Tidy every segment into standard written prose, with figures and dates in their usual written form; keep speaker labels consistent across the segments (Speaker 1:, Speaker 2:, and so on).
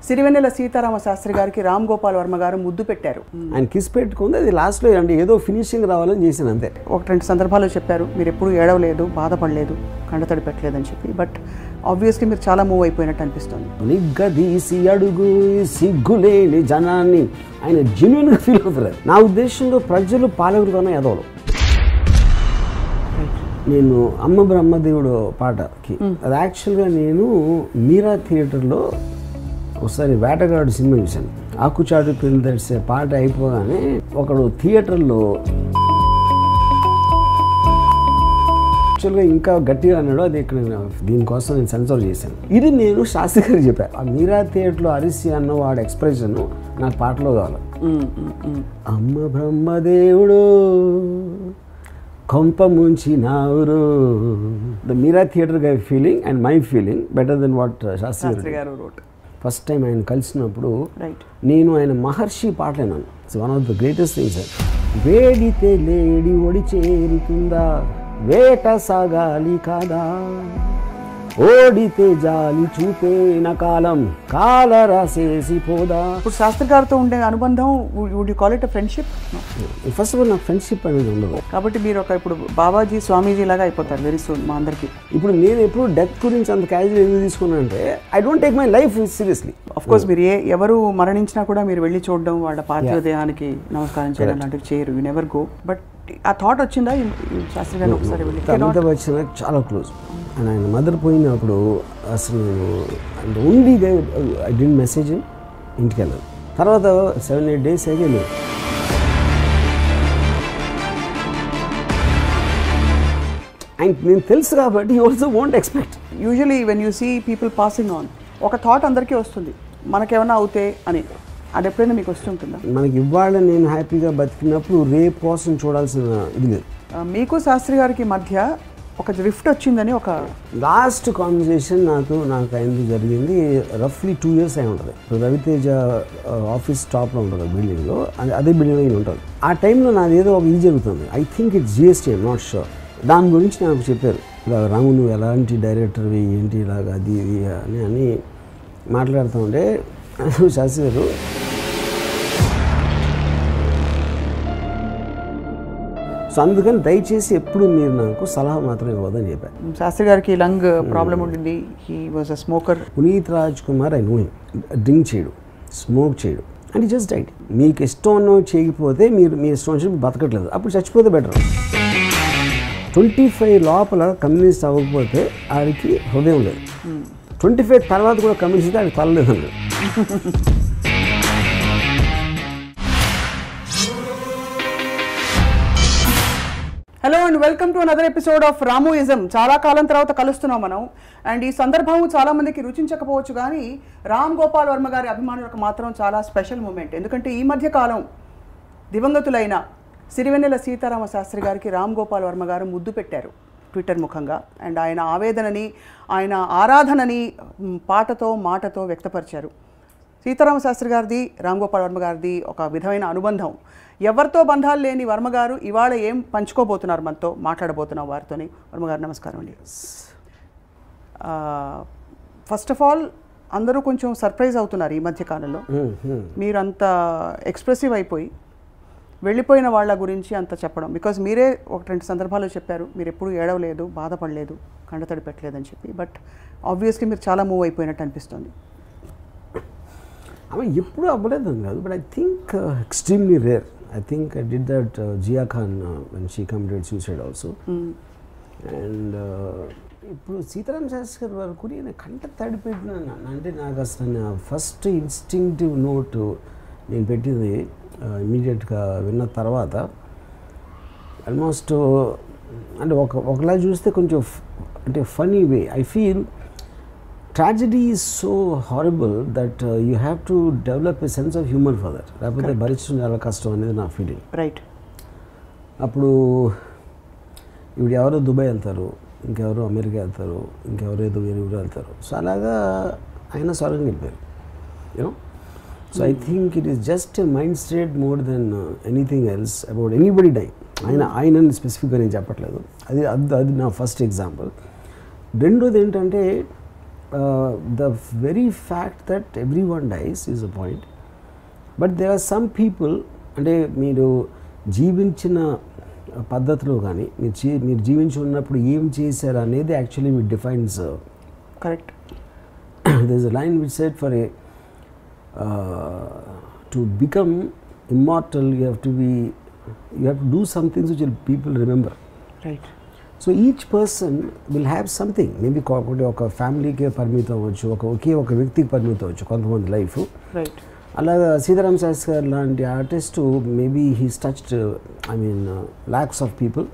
Speaker 1: సిరివెన్నెల సీతారామ శాస్త్రి గారికి రామ్ గోపాల్ వర్మ గారు ముద్దు పెట్టారు.
Speaker 2: ఆయన కిస్ పెట్టుకుంది, అది లాస్ట్లో అంటే ఏదో ఫినిషింగ్ రావాలని చేశాను అంతే.
Speaker 1: ఒక 2 సందర్భాలు చెప్పారు మీరు ఎప్పుడు ఏడవలేదు, బాధపడలేదు, కండతడి పెట్టలేదని చెప్పి. బట్ ఆబ్వియస్లీ మీరు చాలా మూవ్ అయిపోయినట్టు అనిపిస్తుంది.
Speaker 2: నిగ్గదీసి అడుగు సిగ్గులేని జనాన్ని ఆయన జెన్యున్గా ఫీల్ అవుతారు. నా ఉద్దేశంలో ప్రజలు పాలకులుగానే ఎదవలు. నేను అమ్మ బ్రహ్మదేవుడు పాటకి అది యాక్చువల్గా నేను మీరా థియేటర్లో ఒకసారి వేటగాడు సినిమా చూశాను. ఆకుచాటు పిల్లలు తెరిసే పాట అయిపోగానే ఒకడు థియేటర్లో యాక్చువల్గా ఇంకా గట్టిగా అన్నాడు. అది ఇక్కడ దీనికోసం నేను సెన్సార్ చేశాను. ఇది నేను శాస్త్రి గారికి చెప్పాను. ఆ మీరా థియేటర్లో అరిసి అన్న వాడు ఎక్స్ప్రెషన్ నాకు పాటలో కావాలి. అమ్మ బ్రహ్మదేవుడు కొంప ముంచి నావురు. The Meera theatre guy feeling and my feeling better than what Sastry garu wrote. First time ఆయన కలిసినప్పుడు నేను ఆయన మహర్షి పాట విన్నాను. It's one of the greatest things. వేడితే లేడి ఒడి చేరుతుందా, వేట సాగాలి కాదా, ఓడితే జాలి చూపేన కాలం కాల రాసేసి పోదా.
Speaker 1: ఇప్పుడు శాస్త్రి గారితో ఉండే అనుబంధం would you call it a friendship?
Speaker 2: First of all నాకు ఫ్రెండ్షిప్ అనేది ఉండదు.
Speaker 1: కాబట్టి మీరు ఒక ఇప్పుడు బాబాజీ స్వామీజీ లాగా అయిపోతారు వెరీ సూన్ మా అందరికి.
Speaker 2: ఇప్పుడు నేను ఎప్పుడు డెత్ గురించి అంత క్యాజువల్ ఎందుకు తీసుకున్నాను అంటే I don't take my life seriously.
Speaker 1: Of course మీరు ఎవరు మరణించినా కూడా మీరు వెళ్ళి చూడడం, వాళ్ళ పార్థివ దేహానికి నమస్కారం చేయడం లాంటివి చేయరు. You never go. బట్ ఆ థాట్ వచ్చిందా శాస్త్రి గారిని ఒకసారి వెళ్ళి?
Speaker 2: అమితాబ్ బచ్చన్ చాలా క్లోజ్. అండ్ ఆయన మదర్ పోయినప్పుడు అసలు అంటే ఓన్లీ ఐ డింట్ మెసేజ్ ఇంటికి వెళ్ళాను. తర్వాత 7-8 days అయ్యి ఆయన నేను తెలుసు కాబట్టి you also won't expect.
Speaker 1: Usually when you see people passing on ఒక థాట్ అందరికీ వస్తుంది, మనకేమైనా అవుతే అని. అది ఎప్పుడైనా మీకు వస్తుంటుందా?
Speaker 2: మనకి ఇవాళ నేను హ్యాపీగా బతికినప్పుడు రేపు కోసం చూడాల్సిన ఇది లేదు.
Speaker 1: మీకు శాస్త్రి గారికి మధ్య ఒక రిఫ్ట్ వచ్చిందని ఒక
Speaker 2: లాస్ట్ కాన్వర్సేషన్ నాకు ఆయనది జరిగింది రఫ్లీ 2 years అయి ఉంటుంది. రవితేజ ఆఫీస్ టాప్లో ఉంటుంది బిల్డింగ్లో, అదే బిల్డింగ్లో ఈయన ఉంటుంది. ఆ టైంలో నాది ఏదో ఒక ఇది జరుగుతుంది. I think it's GST, I'm not sure. దాని గురించి నాకు చెప్పారు, ఇలా రాము నువ్వు ఎలాంటి డైరెక్టర్వి ఏంటి ఇలాగ అది ఇది అని మాట్లాడుతూ ఉంటే శాస్త్రి గారు సో అందుకని దయచేసి ఎప్పుడు మీరు నాకు సలహా మాత్రం ఇవ్వదని చెప్పారు.
Speaker 1: శాస్త్రి గారికి లంగ్ ప్రాబ్లం ఉండింది. He was a smoker.
Speaker 2: Puneeth Raj Kumar I know him. Drink చేయడు, స్మోక్ చేయడు అండ్ జస్ట్ డైట్. మీకు ఇష్టం ఉన్నవి చేయకపోతే మీ ఇష్టం వచ్చి బతకట్లేదు, అప్పుడు చచ్చిపోతే బెటర్. 25 లోపల కమ్యూనిస్ట్ అవ్వకపోతే ఆడికి హృదయం లేదు. 25 తర్వాత కూడా కమ్యూనిస్ట్ అయితే ఆడికి తలలేదు అన్నాడు.
Speaker 1: Hello and welcome to another episode of Ramuism. చాలా కాలం తర్వాత కలుస్తున్నాం మనం. అండ్ ఈ సందర్భం చాలా మందికి రుచించకపోవచ్చు, కానీ రామ్ గోపాల్ వర్మ గారి అభిమానులకు మాత్రం చాలా స్పెషల్ మూమెంట్. ఎందుకంటే ఈ మధ్య కాలం దివంగతులైన సిరివెన్నెల సీతారామ శాస్త్రి గారికి రామ్ గోపాల్ వర్మ గారు ముద్దు పెట్టారు ట్విట్టర్ ముఖంగా. అండ్ ఆయన ఆవేదనని, ఆయన ఆరాధనని పాటతో మాటతో వ్యక్తపరిచారు. సీతారామ శాస్త్రి గారిది రామ్ గోపాల్ వర్మ గారిది ఒక విధమైన అనుబంధం. ఎవరితో బంధాలు లేని వర్మగారు ఇవాళ ఏం పంచుకోబోతున్నారు, మనతో మాట్లాడబోతున్నాం వారితోని. వర్మగారు నమస్కారం అండి. ఫస్ట్ ఆఫ్ ఆల్ అందరూ కొంచెం సర్ప్రైజ్ అవుతున్నారు ఈ మధ్య కాలంలో. మీరు అంత ఎక్స్ప్రెసివ్ అయిపోయి వెళ్ళిపోయిన వాళ్ళ గురించి అంత చెప్పడం. బికాజ్ మీరే 1-2 సందర్భాలు చెప్పారు మీరు ఎప్పుడు ఏడవలేదు, బాధపడలేదు, కండతడి పెట్టలేదని చెప్పి. బట్ ఆబ్వియస్లీ మీరు చాలా మూవ్ అయిపోయినట్టు అనిపిస్తుంది.
Speaker 2: ఆమె ఎప్పుడు అవ్వలేదని కాదు, but I think extremely rare. I think I did that Jia Khan when she committed suicide also. And ఇప్పుడు సీతారామ శాస్త్రి గారి వరకు నేను కంట తడిపెట్టినాను. అంటే నాకు అసలు ఫస్ట్ ఇన్స్టింక్టివ్ నోట్ నేను పెట్టింది ఇమీడియట్గా విన్న తర్వాత ఆల్మోస్ట్ అంటే ఒకలా చూస్తే కొంచెం అంటే funny way. I feel tragedy is so horrible that you have to develop a sense of humor for that. లేకపోతే భరించడం చాలా కష్టం అనేది నా ఫీలింగ్.
Speaker 1: రైట్.
Speaker 2: అప్పుడు ఇప్పుడు ఎవరో దుబాయ్ వెళ్తారు, ఇంకెవరో అమెరికా వెళ్తారు, ఇంకెవరో ఏదో వేరే ఊరు వెళ్తారు. సో అలాగా ఆయన స్వర్గం వెళ్ళిపోయారు. You know so I think it is just a mind state more than anything else about anybody die. ఆయన స్పెసిఫిక్గా నేను చెప్పట్లేదు. అది నా ఫస్ట్ ఎగ్జాంపుల్. రెండోది ఏంటంటే the very fact that everyone dies is a point, but there are some people, అంటే మీరు జీవించిన పద్ధతిలో కానీ మీరు జీవించి ఉన్నప్పుడు ఏం చేశారు అనేది actually it defines.
Speaker 1: Correct.
Speaker 2: There is a line which said for a to become immortal you have to do some things which people remember.
Speaker 1: Right.
Speaker 2: So each person will have something. Maybe ఒక ఫ్యామిలీకే పరిమితం అవ్వచ్చు, ఒక వ్యక్తికి పరిమితం అవ్వచ్చు కొంతమంది life.
Speaker 1: Right.
Speaker 2: అలాగా సీతారాం శాస్త్రి గారు లాంటి artist maybe he's touched lakhs of people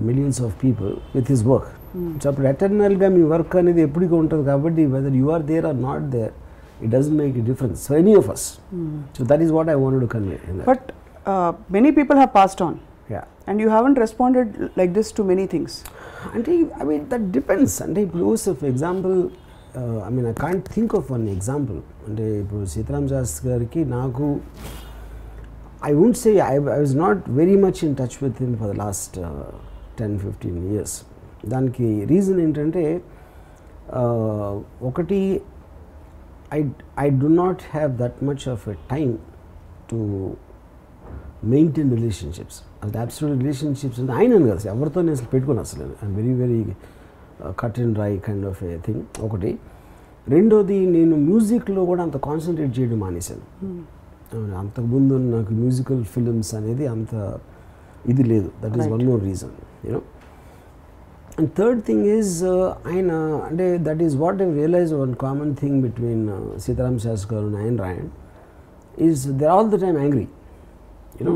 Speaker 2: millions of people with his work. So అప్పుడు ఎటర్నల్గా మీ వర్క్ అనేది ఎప్పటికీ ఉంటుంది కాబట్టి whether you are there or not there, it doesn't make a difference for any of us. So that is what I wanted to convey.
Speaker 1: But many people have passed on.
Speaker 2: Yeah.
Speaker 1: And you haven't responded like this to many things.
Speaker 2: అంటే that depends. అంటే ఇప్పుడు for example I can't think of one example. అంటే ఇప్పుడు సీతారాం శాస్త్రి గారికి నాకు I won't say I was not very much in touch with him for the last 10-15 years. దానికి reason ఏంటంటే ఒకటి I do not have that much of a time to maintain relationships. అది absolute relationships అంటే ఆయన కదా ఎవరితో నేను అసలు పెట్టుకుని అసలు I'm very very cut and dry kind of a thing ఒకటి. రెండోది నేను మ్యూజిక్లో కూడా అంత కాన్సన్ట్రేట్ చేయడం మానేశాను. అంతకుముందు నాకు మ్యూజికల్ ఫిల్మ్స్ అనేది అంత ఇది లేదు. That is one more reason you know. And third thing is ఆయన అంటే that is what I realize one common thing between Seetharam Sastry garu and ఆయన రాయన్ is they all the time angry. You know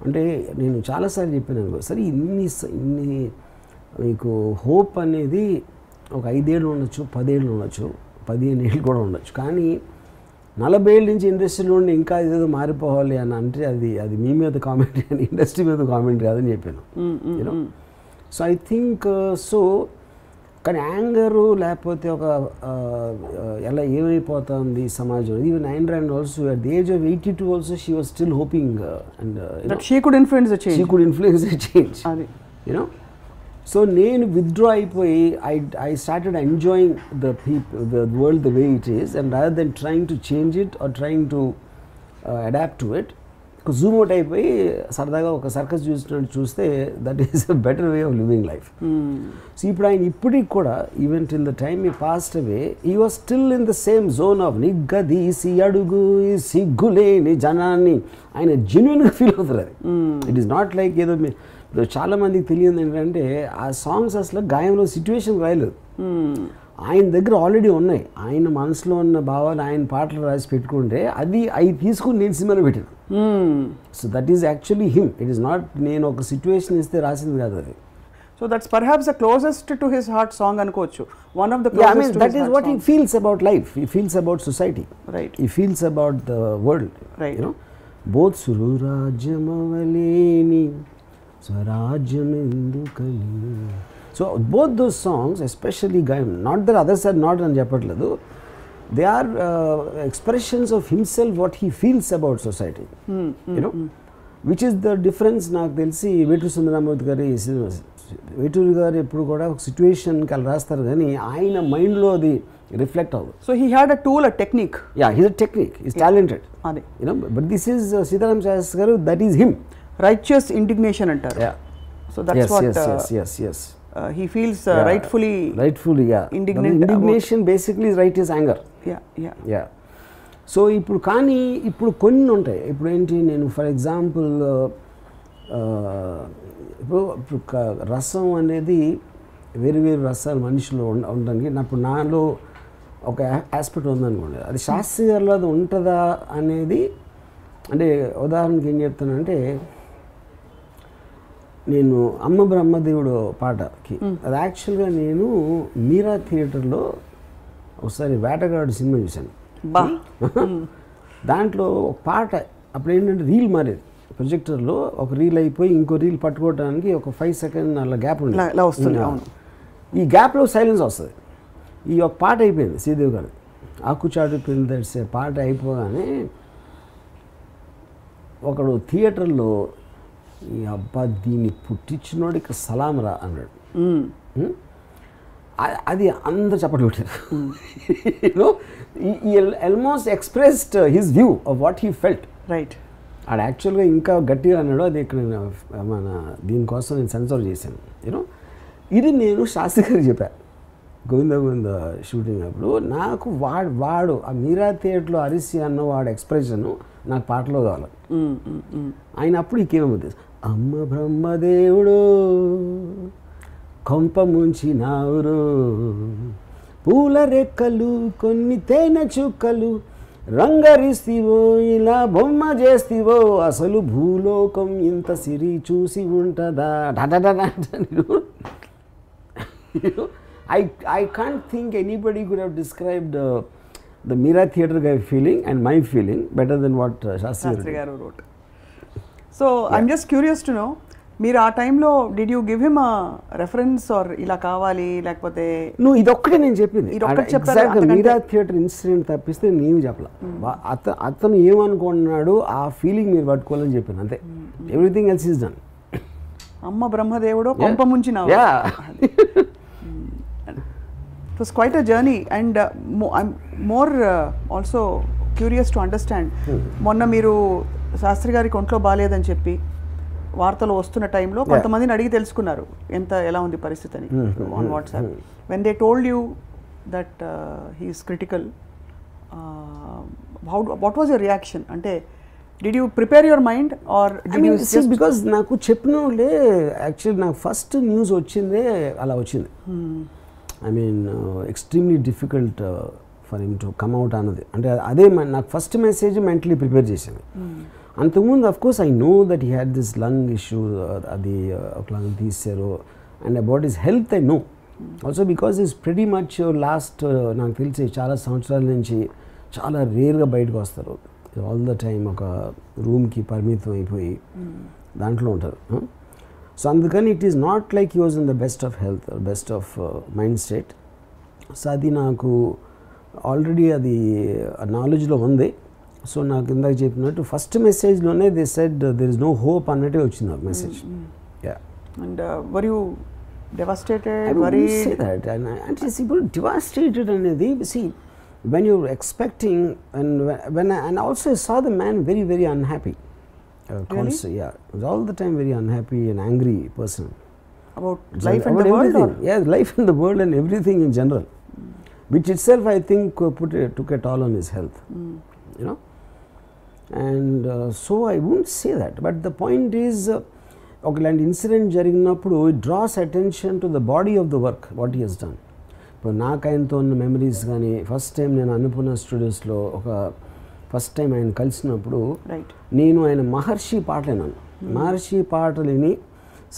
Speaker 2: అంటే నేను చాలాసార్లు చెప్పాను సరే ఇన్ని మీకు హోప్ అనేది ఒక 5 ఏళ్ళు ఉండొచ్చు, 10 ఏళ్ళు ఉండొచ్చు, 15 ఏళ్ళు కూడా ఉండొచ్చు, కానీ 40 ఏళ్ళ నుంచి ఇండస్ట్రీలో ఉండి ఇంకా ఏదో మారిపోవాలి అని అంటే అది మీ మీద కామెంటరీ అని ఇండస్ట్రీ మీద కామెంటరీ కాదని చెప్పాను. You know so I think so కానీ యాంగరు లేకపోతే ఒక ఎలా ఏమైపోతుంది సమాజం. Even Ayn Rand also at the age of 82 also she was still hoping and
Speaker 1: she could influence the change.
Speaker 2: She could influence the change. You know so నేను withdraw అయిపోయి I started enjoying the world the way it is and rather than trying to change it or trying to adapt to it. Zoom out అయిపోయి సరదాగా ఒక circus చూసినట్టు చూస్తే that is a better way of living life. So ఇప్పుడు ఆయన ఇప్పటికి కూడా even till the time he passed away he was still in the same zone of నిగ్గదీసి అడుగు సిగ్గులేని జనాన్ని ఆయన జెన్యున్గా ఫీల్ అవుతారు. అది ఇట్ ఈస్ నాట్ లైక్ ఏదో చాలా మందికి తెలియదు ఏంటంటే ఆ సాంగ్స్ అసలు గాయంలో సిచ్యువేషన్ రాయలేదు. ఆయన దగ్గర ఆల్రెడీ ఉన్నాయి. ఆయన మనసులో ఉన్న భావాలు ఆయన పాటలు రాసి పెట్టుకుంటే అవి తీసుకుని నేను సినిమాలో పెట్టాను. So that is actually him. It is not నేను ఒక సిచ్యువేషన్ ఇస్తే రాసింది కాదు అది.
Speaker 1: So that's perhaps the closest to his heart song అనుకోవచ్చు. One of the closest to
Speaker 2: that is what he feels about life. He feels about society.
Speaker 1: Right.
Speaker 2: He feels about the world.
Speaker 1: Right.
Speaker 2: You know both సురాజ్యమవలేని స్వరాజ్యం ఎందుకని. So both those songs especially Gaayam, not that others are not అని చెప్పట్లేదు, they are expressions of himself what he feels about society. You know which is the difference. నాకు తెలిసి వేటూరి సుందరరామూర్తి వేటూరి గారు ఎప్పుడు కూడా ఒక సిచ్యువేషన్కి అలా రాస్తారు కానీ ఆయన మైండ్లో అది రిఫ్లెక్ట్ అవ్వదు.
Speaker 1: So he had a tool, a technique.
Speaker 2: Yeah, he's a technique, he's talented.
Speaker 1: అదే
Speaker 2: you know but this is Seetharam Sastry garu, that is him.
Speaker 1: Righteous indignation అంటారు.
Speaker 2: So that's what yes
Speaker 1: he feels rightfully
Speaker 2: yeah.
Speaker 1: indignant.
Speaker 2: Indignation basically is right is anger. Yeah. So ఇప్పుడు కొన్ని ఉంటాయి. ఇప్పుడు ఏంటి, నేను for example ఇప్పుడు రసం అనేది వేరు వేరు రసాలు మనిషిలో ఉండడానికి ఇప్పుడు నాలో ఒక ఆస్పెక్ట్ ఉందనుకోండి, అది శాస్త్రి గారిలో అది ఉంటుందా అనేది. అంటే ఉదాహరణకి ఏం చెప్తానంటే, నేను అమ్మ బ్రహ్మదేవుడు పాటకి అది యాక్చువల్గా నేను మీరా థియేటర్లో ఒకసారి వేటగాడు సినిమా చూశాను. దాంట్లో ఒక పాట అప్పుడు ఏంటంటే రీల్ మారేది ప్రొజెక్టర్లో, ఒక రీల్ అయిపోయి ఇంకో రీల్ పట్టుకోవడానికి ఒక 5 సెకండ్ అలా గ్యాప్ ఉండేది. ఈ గ్యాప్లో సైలెన్స్ వస్తుంది. ఈ ఒక పాట అయిపోయింది శ్రీదేవి గారు. ఆకుచాటు పిందెడ్సే పాట అయిపోగానే ఒకడు థియేటర్లో ఈ అబ్బా దీన్ని పుట్టించినోడికి సలాం రా అన్నాడు. అది అందరు చప్పట్లు కొట్టారు. Almost expressed his view of what he felt.
Speaker 1: Right.
Speaker 2: ఆడ యాక్చువల్గా ఇంకా గట్టిగా అన్నాడు. అది ఇక్కడ మన దీనికోసం నేను సెన్సార్ చేశాను. ఇది నేను శాస్త్రి గారికి చెప్పాను గోవింద షూటింగ్ అప్పుడు. నాకు వాడు ఆ మీరా థియేటర్లో అరిసి అన్న వాడు ఎక్స్ప్రెషన్ నాకు పాటలో కావాలి. ఆయన అప్పుడు ఇంకేమవుతుంది, అమ్మ బ్రహ్మదేవుడు కొంప ముంచినావురు, పూల రెక్కలు కొన్ని తేనె చుక్కలు రంగరిస్తివో ఇలా బొమ్మ చేస్తివో, అసలు భూలోకం ఇంత సిరి చూసి ఉంటుందా. I can't think anybody could have described the Meera Theatre guy feeling and my feeling better than what Shastri Garu
Speaker 1: wrote. So yeah. I'm just curious to know, మీరు ఆ టైంలో did you give him a reference or ఇలా కావాలి లేకపోతే
Speaker 2: నువ్వు ఇదొక్కటే నేను చెప్పింది. ఎగ్జాక్ట్గా మీరా థియేటర్ ఇన్సిడెంట్ తప్పిస్తే నేను చెప్పలా. అతను ఏమనుకున్నాడు ఆ ఫీలింగ్ మీరు పట్టుకోవాలని చెప్పాను అంతే. Everything else is done.
Speaker 1: అమ్మ బ్రహ్మదేవుడు కొంప ముంచినావు. It was quite a journey and I'm more also curious to understand. మొన్న మీరు శాస్త్రి గారికి ఒంట్లో బాగాలేదని చెప్పి వార్తలు వస్తున్న టైంలో కొంతమందిని అడిగి తెలుసుకున్నారు ఎలా ఉంది పరిస్థితి అని on WhatsApp. When they told you that he's critical, what was your reaction? అంటే did you prepare your mind or
Speaker 2: because నాకు చెప్పిన వాళ్ళే యాక్చువల్లీ నాకు ఫస్ట్ న్యూస్ వచ్చిందే అలా వచ్చింది. I mean extremely difficult for him to come out అన్నది. అంటే అదే నాకు ఫస్ట్ మెసేజ్ మెంటలీ ప్రిపేర్ చేసింది. అంతకుముందు of course I know that he had this lung issue, అది ఒక లంగ్ తీసారు, and about his health I know also because is pretty much last నాకు తెలిసి చాలా సంవత్సరాల నుంచి చాలా రేర్గా బయటకు వస్తారు. ఆల్ ద టైమ్ ఒక రూమ్కి పరిమితం అయిపోయి దాంట్లో ఉంటారు. సో అందుకని it is not like he was in the best of health, best of mind state. So అది నాకు ఆల్రెడీ అది నాలెడ్జ్లో ఉంది. సో నాకు ఇందాక చెప్పినట్టు ఫస్ట్ మెసేజ్లోనే they said there is no hope అన్నట్టే వచ్చింది నాకు మెసేజ్.
Speaker 1: And were you devastated?
Speaker 2: I wouldn't say that. And see, people devastated అనేది, see, when you're expecting, and also I saw the man very, very unhappy.
Speaker 1: Really?
Speaker 2: Yeah, he was all the time very unhappy and angry person.
Speaker 1: About life and the world? Or?
Speaker 2: Yeah, life and the world and everything in general. Which itself I think took a toll on his health. You know? And so I wouldn't say that. But the point is, ఒకలాంటి incident జరిగినప్పుడు it draws attention to the body of the work what he he's done. ఇప్పుడు నాకు ఆయనతో ఉన్న memories కానీ, first time నేను Annapurna స్టూడియోస్లో first time ఆయన కలిసినప్పుడు నేను ఆయన మహర్షి పాటలు విన్నాను. మహర్షి పాటలు విని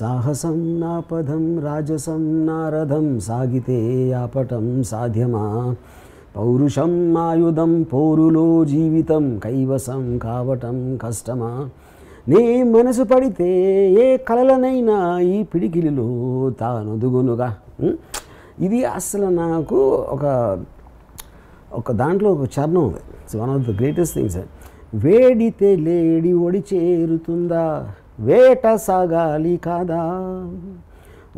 Speaker 2: సాహసం నా పదం రాజసం నారథం సాగితే ఆపటం సాధ్యమా, పౌరుషం ఆయుధం పోరులో జీవితం కైవసం కావటం కష్టమా, నీ మనసు పడితే ఏ కలలనైనా ఈ పిడికిలిలో తానొదుగునుగా. ఇది అసలు నాకు ఒక దాంట్లో ఒక చరణం ఉంది. It's one of the greatest things. వేడితే లేడి ఒడి చేరుతుందా, వేట సాగాలి కాదా,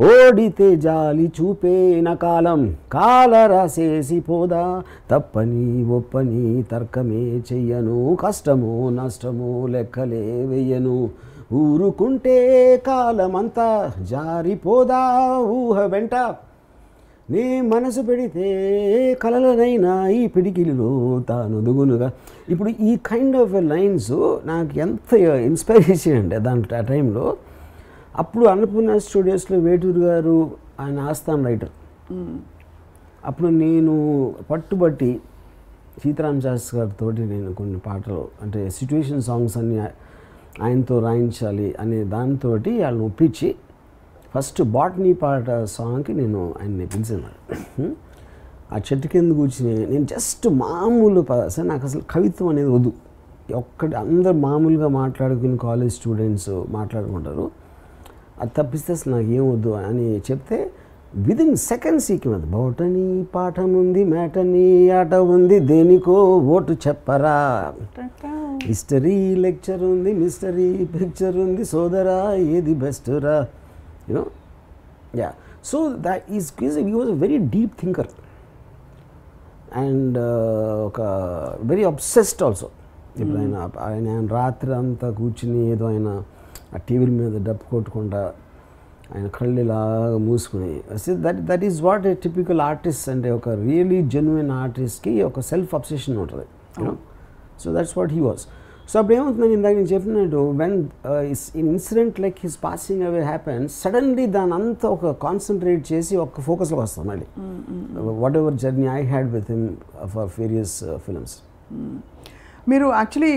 Speaker 2: ఓడితే జాలి చూపేన కాలం కాల రాసేసి పోదా, తప్పని ఒప్పని తర్కమే చెయ్యను, కష్టమో నష్టమో లెక్కలే వెయ్యను, ఊరుకుంటే కాలమంతా జారిపోదా ఊహ వెంట, నీ మనసు పెడితే కలలనైనా ఈ పిడికిలిలో తానొదుగునుగా. ఇప్పుడు ఈ కైండ్ ఆఫ్ లైన్స్ నాకు ఎంత ఇన్స్పైరేషన్ అంటే దాంట్లో ఆ టైంలో. అప్పుడు అన్నపూర్ణ స్టూడియోస్లో వేటూరు గారు ఆయన ఆస్థాన్ రైటర్. అప్పుడు నేను పట్టుబట్టి సీతారాం శాస్త్రి గారితో నేను కొన్ని పాటలు అంటే సిచ్యువేషన్ సాంగ్స్ అన్నీ ఆయనతో రాయించాలి అనే దాంతో వాళ్ళని ఒప్పించి ఫస్ట్ బాటనీ పాట సాంగ్కి నేను ఆయన్ని పిలిచాను. ఆ చెట్టు కింద కూర్చుని నేను జస్ట్ మామూలు అసలు నాకు అసలు కవిత్వం అనేది వద్దు, ఒక్కటి అందరు మామూలుగా మాట్లాడుకుని కాలేజ్ స్టూడెంట్స్ మాట్లాడుకుంటారు, అది తప్పిస్తే అసలు నాకు ఏం వద్దు అని చెప్తే విదిన్ సెకండ్స్ ఈకిమంది బోటనీ పాఠం ఉంది మేటనీ ఆట ఉంది దేనికో ఓటు చెప్పరా, హిస్టరీ లెక్చర్ ఉంది మిస్టరీ పిక్చర్ ఉంది సోదరా ఏది బెస్ట్ రా, you know. Yeah, so that is he was a very deep thinker and ఒక వెరీ అబ్సెస్డ్ ఆల్సో. ఇప్పుడు ఆయన రాత్రి అంతా కూర్చుని ఏదో ఆయన ఆ టీవీల మీద డబ్బు కొట్టుకుంటా ఆయన కళ్ళు ఇలాగా మూసుకుని, that is what a typical artist అంటే ఒక రియలీ జెన్యున్ ఆర్టిస్ట్కి ఒక సెల్ఫ్ అబ్సెషన్ ఉంటుంది, you know. So that's what he was. So అప్పుడు ఏమవుతుందని ఇందాక నేను చెప్పినట్టు when incident like his passing away happen, suddenly దాని అంతా ఒక కాన్సన్ట్రేట్ చేసి ఒక ఫోకస్లోకి వస్తాం మళ్ళీ. What ever journey I had with him for various films.
Speaker 1: మీరు యాక్చువల్లీ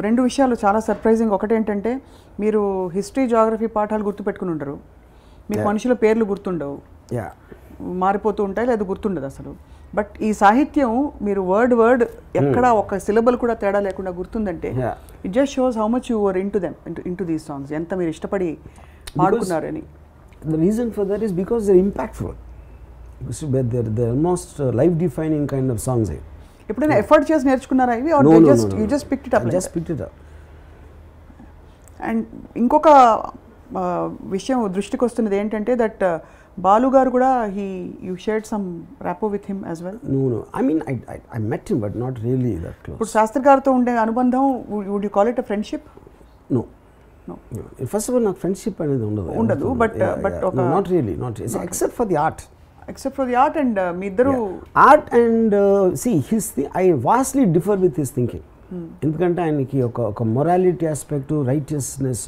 Speaker 1: రెండు విషయాలు చాలా సర్ప్రైజింగ్. ఒకటేంటంటే మీరు హిస్టరీ జాగ్రఫీ పాఠాలు గుర్తుపెట్టుకుని ఉంటారు, మీకు మనుషుల పేర్లు గుర్తుండవు, మారిపోతూ ఉంటాయి లేదా గుర్తుండదు అసలు. బట్ ఈ సాహిత్యం మీరు వర్డ్ ఎక్కడ ఒక సిలబల్ కూడా తేడా లేకుండా గుర్తుందంటే it just shows how much you were into these songs, ఎంత మీరు ఇష్టపడి పాడుకున్నారని.
Speaker 2: The reason for that is because they're impactful. They're almost life defining kind of songs.
Speaker 1: ఎప్పుడైనా ఎఫర్ట్ చేసి నేర్చుకున్నారా ఇవి, or you just picked it up?
Speaker 2: Just picked it up.
Speaker 1: And ఇంకొక విషయం దృష్టికి వస్తున్నది ఏంటంటే దట్ బాలు గారు కూడా you shared some rapport with him as well.
Speaker 2: No. I mean, I met him, but not really that close.
Speaker 1: ఇప్పుడు శాస్త్రి గారితో ఉండే అనుబంధం, would you call it a friendship?
Speaker 2: No. First of all, నాకు ఫ్రెండ్షిప్ అనేది ఉండదు.
Speaker 1: But
Speaker 2: not really except for the art.
Speaker 1: Except for the art and మీ ఇద్దరు
Speaker 2: art and I vastly differ with his thinking. ఎందుకంటే ఆయనకి ఒక morality aspect, righteousness,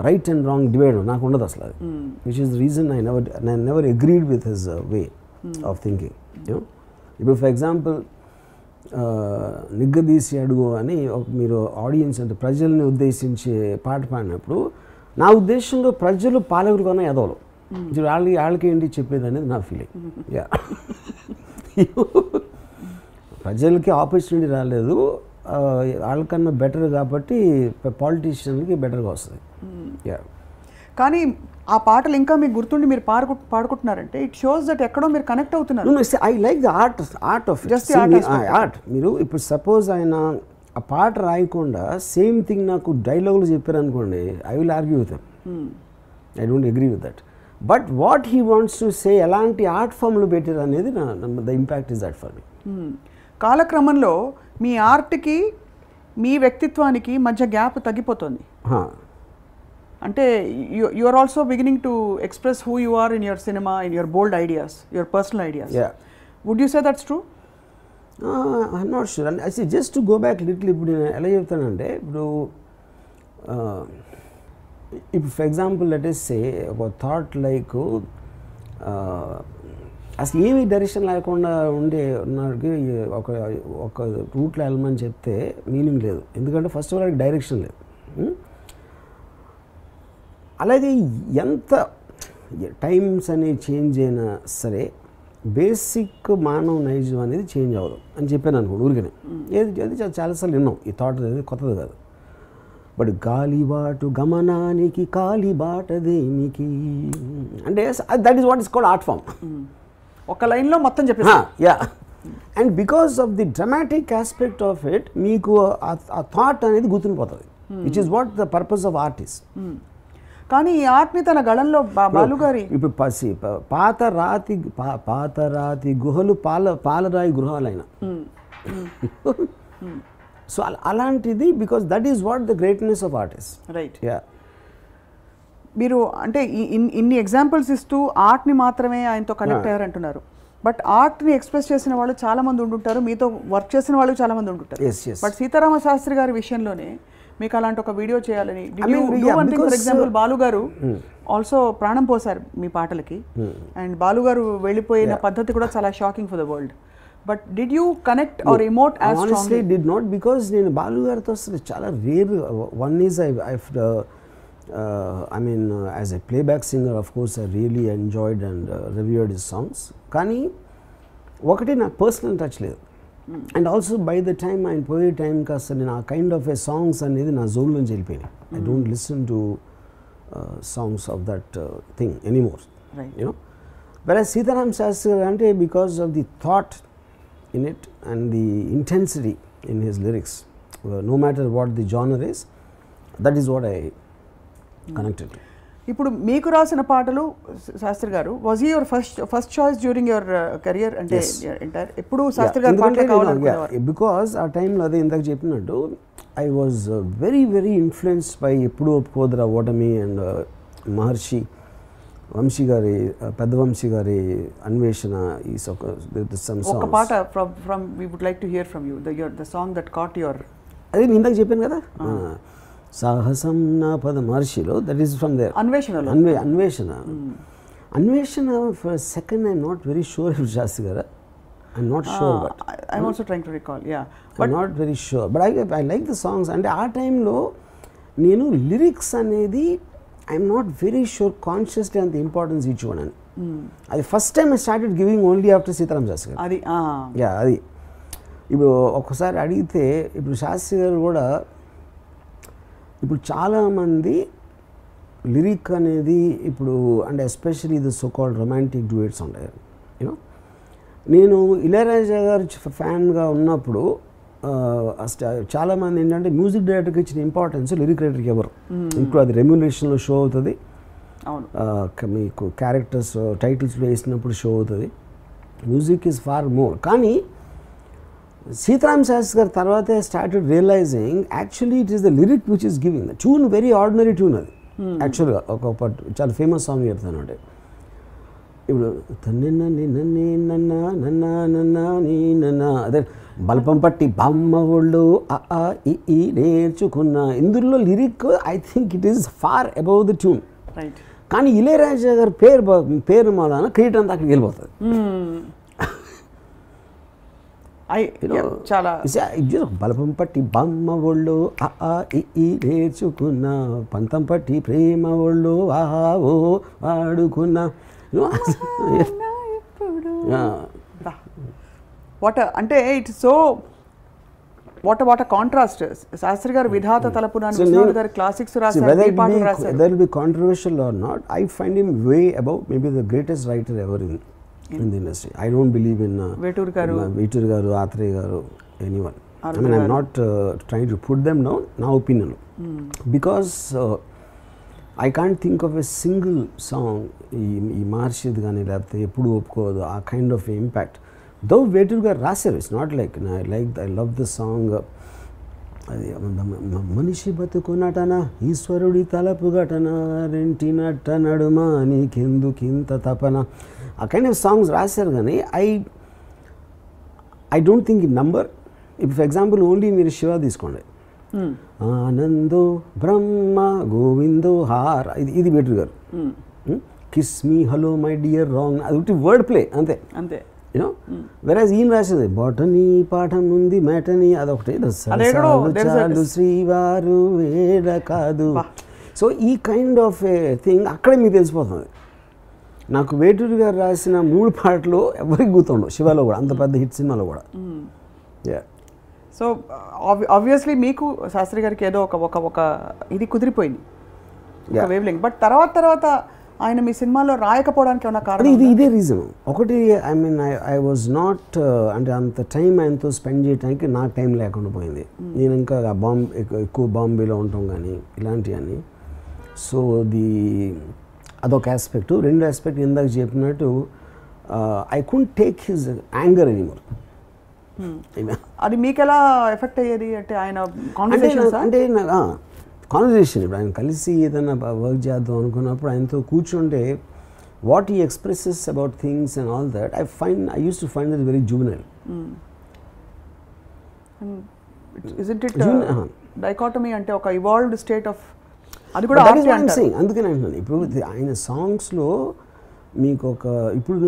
Speaker 2: right and wrong divide నాకు ఉండదు అసలు అది. Which is the reason I never agreed with his way of thinking. ఇప్పుడు ఫర్ ఎగ్జాంపుల్ నిగ్గదీసి అడుగు అని మీరు ఆడియన్స్ అంటే ప్రజల్ని ఉద్దేశించి పాట పాడినప్పుడు నా ఉద్దేశంలో ప్రజలు పాలకులు కన్నా ఎదవలు, వాళ్ళకి ఏంటి చెప్పేది అనేది నా ఫీలింగ్. యా, ప్రజలకి ఆపర్చునిటీ రాలేదు, వాళ్ళకన్నా బెటర్ కాబట్టి పాలిటీషియన్కి బెటర్గా వస్తుంది. యా,
Speaker 1: కానీ ఆ పాటలు ఇంకా మీకు గుర్తుండి మీరు పాడుకుంటున్నారంటే ఇట్ షోస్ దట్ ఎక్కడో మీరు కనెక్ట్ అవుతున్నారు.
Speaker 2: I like the art of art. మీరు ఇప్పుడు సపోజ్ ఆయన ఆ పాట రాయకుండా సేమ్ థింగ్ నాకు డైలాగులు చెప్పారనుకోండి, I will argue with them. I don't agree with that. But what he wants to say ఎలాంటి ఆర్ట్ ఫామ్లు పెట్టారు అనేది the impact is that for me.
Speaker 1: కాలక్రమంలో మీ ఆర్ట్కి మీ వ్యక్తిత్వానికి మధ్య గ్యాప్ తగ్గిపోతుంది. అంటే you are also beginning to express who you are in your cinema, in your bold ideas, your personal ideas. Would you say that's true?
Speaker 2: I'm not sure. And I just to go back little, ఇప్పుడు నేను ఎలా చెప్తానంటే ఇప్పుడు for example let us సే ఒక thought like అసలు ఏమి direction లేకుండా ఉన్నకి ఒక రూట్లో వెళ్ళమని చెప్తే మీనింగ్ లేదు. ఎందుకంటే ఫస్ట్ ఆఫ్ ఆల్ డైరెక్షన్ లేదు. అలాగే ఎంత టైమ్స్ అనేవి చేంజ్ అయినా సరే బేసిక్ మానవ నైజం అనేది చేంజ్ అవ్వదు అని చెప్పాను అనుకోండి ఊరికనే. అది చాలాసార్లు విన్నాం ఈ థాట్ అనేది, కొత్తది కాదు. బట్ గాలిబాటు గమనానికి కాలిబాట దేనికి అంటే that is what is called art form.
Speaker 1: ఒక లైన్లో మొత్తం చెప్పేసి.
Speaker 2: Yeah, and because of the dramatic aspect of it మీకు ఆ థాట్ అనేది గుర్తుండిపోతుంది, which is what the purpose of art is.
Speaker 1: కానీ ఈ ఆర్ట్ని తన గళంలో బాలుగారి
Speaker 2: ఇప్పుడు పాత రాతి గుహలు పాలరాయి గృహాలైన. సో అలాంటిది because that is what the greatness of art is.
Speaker 1: Right.
Speaker 2: Yeah,
Speaker 1: మీరు అంటే ఇన్ని ఎగ్జాంపుల్స్ ఇస్తూ ఆర్ట్ని మాత్రమే ఆయనతో కనెక్ట్ అయ్యారంటున్నారు. బట్ ఆర్ట్ని ఎక్స్ప్రెస్ చేసిన వాళ్ళు చాలా మంది ఉంటుంటారు, మీతో వర్క్ చేసిన వాళ్ళు చాలా మంది ఉంటుంటారు. బట్ సీతారామ శాస్త్రి గారి విషయంలోనే మీకు అలాంటి ఒక వీడియో చేయాలని, ఫర్ ఎగ్జాంపుల్ బాలు గారు ఆల్సో ప్రాణం పోసారు మీ పాటలకి, అండ్ బాలు గారు వెళ్ళిపోయిన పద్ధతి కూడా చాలా shocking for the world. But did you connect or emote as strongly?
Speaker 2: Did not, because నేను బాలు గారితో చాలా rare. One is I mean, as a playback singer, of course, I really enjoyed and revered his songs. కానీ ఒకటి నాకు personal touch లేదు. And also by the time ఆయన పోయే time కాస్త నేను ఆ కైండ్ ఆఫ్ ఏ సాంగ్స్ అనేది నా జోన్ నుంచి వెళ్ళిపోయినాయి. I don't listen to songs of that thing anymore, you know. Whereas Sitaram Shastri ante because of the thought in it and the intensity in his lyrics, no matter what the genre is, that is what I connected to.
Speaker 1: ఇప్పుడు మీకు రాసిన పాటలు శాస్త్రి గారు was your first choice during your career అంటే entire ఎప్పుడు శాస్త్రి గారు పాటలు కావాలనుకునేవారు?
Speaker 2: Because ఆ టైంలో అదే ఇందాక చెప్పినట్టు I was very very influenced by ఎప్పుడు ఒప్పుకోదురా ఓటమి అండ్ మహర్షి వంశీ గారి పెద్ద వంశీ గారి అన్వేషణ ఈ
Speaker 1: ఒక పాట from we would like to hear from you the song that caught your.
Speaker 2: అదే నేను ఇందాక చెప్పాను కదా సాహసం నా పద మహర్షిలో, that is from there. Anveshana for second I'm not very sure if Sastry garu, I'm not sure, but
Speaker 1: I'm also trying to recall, yeah
Speaker 2: but not very sure, but I like the songs. అంటే ఆ టైంలో నేను లిరిక్స్ అనేది I'm not very sure consciously అంత importance ఇచ్చుకోండి. అది first time I started giving only after Sitaram Sastry గారు.
Speaker 1: అది
Speaker 2: అది ఇప్పుడు ఒక్కసారి అడిగితే ఇప్పుడు శాస్త్రి గారు కూడా ఇప్పుడు చాలామంది లిరిక్ అనేది ఇప్పుడు అంటే especially the so called romantic duets ఉంటాయి యూనో. నేను ఇళయరాజా గారు ఫ్యాన్గా ఉన్నప్పుడు చాలామంది ఏంటంటే మ్యూజిక్ డైరెక్టర్కి ఇచ్చిన ఇంపార్టెన్స్ లిరిక్ రైటర్కి ఎవరు. ఇప్పుడు అది రెమ్యులేషన్లో షో అవుతుంది, మీకు క్యారెక్టర్స్ టైటిల్స్లో వేసినప్పుడు షో అవుతుంది, మ్యూజిక్ ఈజ్ ఫార్ మోర్. కానీ సీతారాం శాస్త్రి గారు తర్వాతే started realising actually it is the lyric which is giving the tune, very ordinary tune అది యాక్చువల్గా. ఒక చాలా ఫేమస్ సాంగ్ చెప్తాను అంటే ఇప్పుడు అదే బల్పం పట్టి బామ్మ ఒళ్ళు ఈ నేర్చుకున్న, ఇందులో lyric I think it is far above the tune. కానీ ఇళయరాజా గారు పేరు మూలాన క్రియేట్ అంతా అక్కడికి వెళ్ళిపోతుంది.
Speaker 1: చాలా
Speaker 2: బలపం పట్టి బామ్మ ఒళ్ళు ఈ నేర్చుకున్న, పంతం పట్టి ప్రేమ ఒళ్ళు ఓ వాడుకున్న.
Speaker 1: వాట్ అంటే it's so what contrast. Shastri గారు విధాత తలపున గారు క్లాసిక్స్ రాశారు.
Speaker 2: There will be controversial or not, I find him way above, maybe the greatest writer ever in the industry. I don't believe in
Speaker 1: Vettur garu,
Speaker 2: Atre garu, anyone. I mean, I'm not trying to put them down, na opinion. Because I can't think of a single song ఈ మార్షిద్ కానీ లేకపోతే ఎప్పుడు ఒప్పుకోదు ఆ kind of impact. Though Vettur garu రాశారు, it's not like I love the song. అది మనిషి బతుకునటన ఈశ్వరుడి తలపు ఘటన రెంటినట్ట నడుమ నీకెందుకింత తపన, ఆ కైండ్ ఆఫ్ సాంగ్స్ రాశారు. కానీ I don't think in number. ఇప్పుడు ఫర్ ఎగ్జాంపుల్ ఓన్లీ మీరు శివ తీసుకోండి, ఆనందో బ్రహ్మ గోవిందో హార్, ఇది Vettur గారు. Kiss me hello my dear wrong, అది ఒకటి వర్డ్ ప్లే అంతే
Speaker 1: అంతే
Speaker 2: యూనో. వెరాజ్ ఈయన రాసింది బొటనీ పాఠం ఉంది మేటని, అదొకటి చాలు శ్రీవారు వేడ కాదు. సో ఈ కైండ్ ఆఫ్ ఏ థింగ్ అక్కడే మీకు తెలిసిపోతుంది. నాకు Vettur గారు రాసిన 3 పాటలు ఎవరికి గుర్తుండవు శివలో కూడా, అంత పెద్ద హిట్ సినిమాలో కూడా.
Speaker 1: సో ఆబ్వియస్లీ మీకు శాస్త్రి గారికి ఏదో ఒక ఇది కుదిరిపోయింది వేవ్ లెంగ్త్. బట్ తర్వాత ఆయన మీ సినిమాలో రాయకపోవడానికి ఏమైనా కారణం?
Speaker 2: ఇదే రీజన్ ఒకటి. I mean I was not, అంటే అంత టైం ఆయనతో స్పెండ్ చేయడానికి నాకు టైం లేకుండా పోయింది. నేను ఇంకా ఎక్కువ బాంబేలో ఉంటాం కానీ ఇలాంటివన్నీ. సో అదొక ఆస్పెక్ట్. రెండో ఆస్పెక్ట్ ఇందాక చెప్పినట్టు I couldn't take his anger anymore.
Speaker 1: అది మీకు ఎలా ఎఫెక్ట్ అయ్యేది అంటే ఆయన కాన్వర్సేషన్
Speaker 2: అంటే కాన్వర్సేషన్ ఇప్పుడు ఆయన కలిసి ఏదైనా వర్క్ చేద్దాం అనుకున్నప్పుడు ఆయనతో కూర్చుంటే what he expresses about things and all that I use to find that very juvenile.
Speaker 1: Isn't it dichotomy అంటే ఒక ఇవాల్వ్డ్ స్టేట్ ఆఫ్ అది కూడా
Speaker 2: అందుకని అంటున్నాను. ఇప్పుడు ఆయన సాంగ్స్లో మీకు ఒక ఇప్పుడు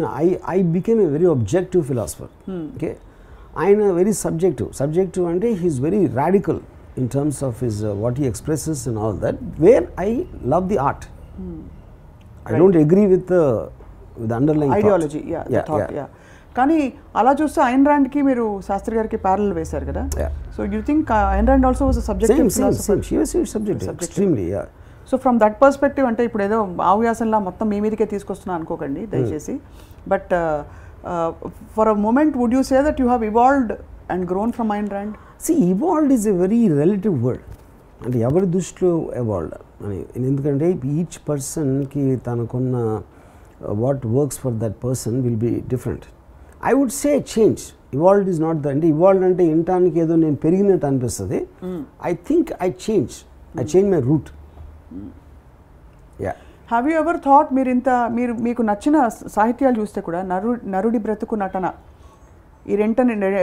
Speaker 2: I became a very objective philosopher. Okay, ఆయన వెరీ సబ్జెక్టివ్ అంటే he is very radical in terms of his what he expresses and all that, where I love the art. I don't agree with the underlying
Speaker 1: ideology thought. కానీ అలా చూస్తే ఐన్ రాండ్ కి మీరు శాస్త్రి గారికి parallel వేశారు కదా. So you think Ayn Rand also was a subjective philosopher?
Speaker 2: She was subjective extremely.
Speaker 1: So from that perspective అంటే ఇప్పుడు ఏదో ఆవ్యాసంలా మొత్తం మీ మీదకే తీసుకొస్తున్నా అనుకోకండి దయచేసి, but for a moment would you say that you have evolved and grown from Ayn Rand?
Speaker 2: See, evolved is a very relative word. అంటే ఎవరి దృష్టిలో ఎవాల్వ్డ్ అని, ఎందుకంటే ఈచ్ పర్సన్కి తనకున్న what works for that person will be different. I would say change. Evolved is not the, అంటే evolved అంటే వినటానికి ఏదో నేను పెరిగినట్టు అనిపిస్తుంది. I think I change my route. Yeah.
Speaker 1: Have you ever thought మీకు నచ్చిన సాహిత్యాలు చూస్తే కూడా నరుడి బ్రతుకు నటన, ఈ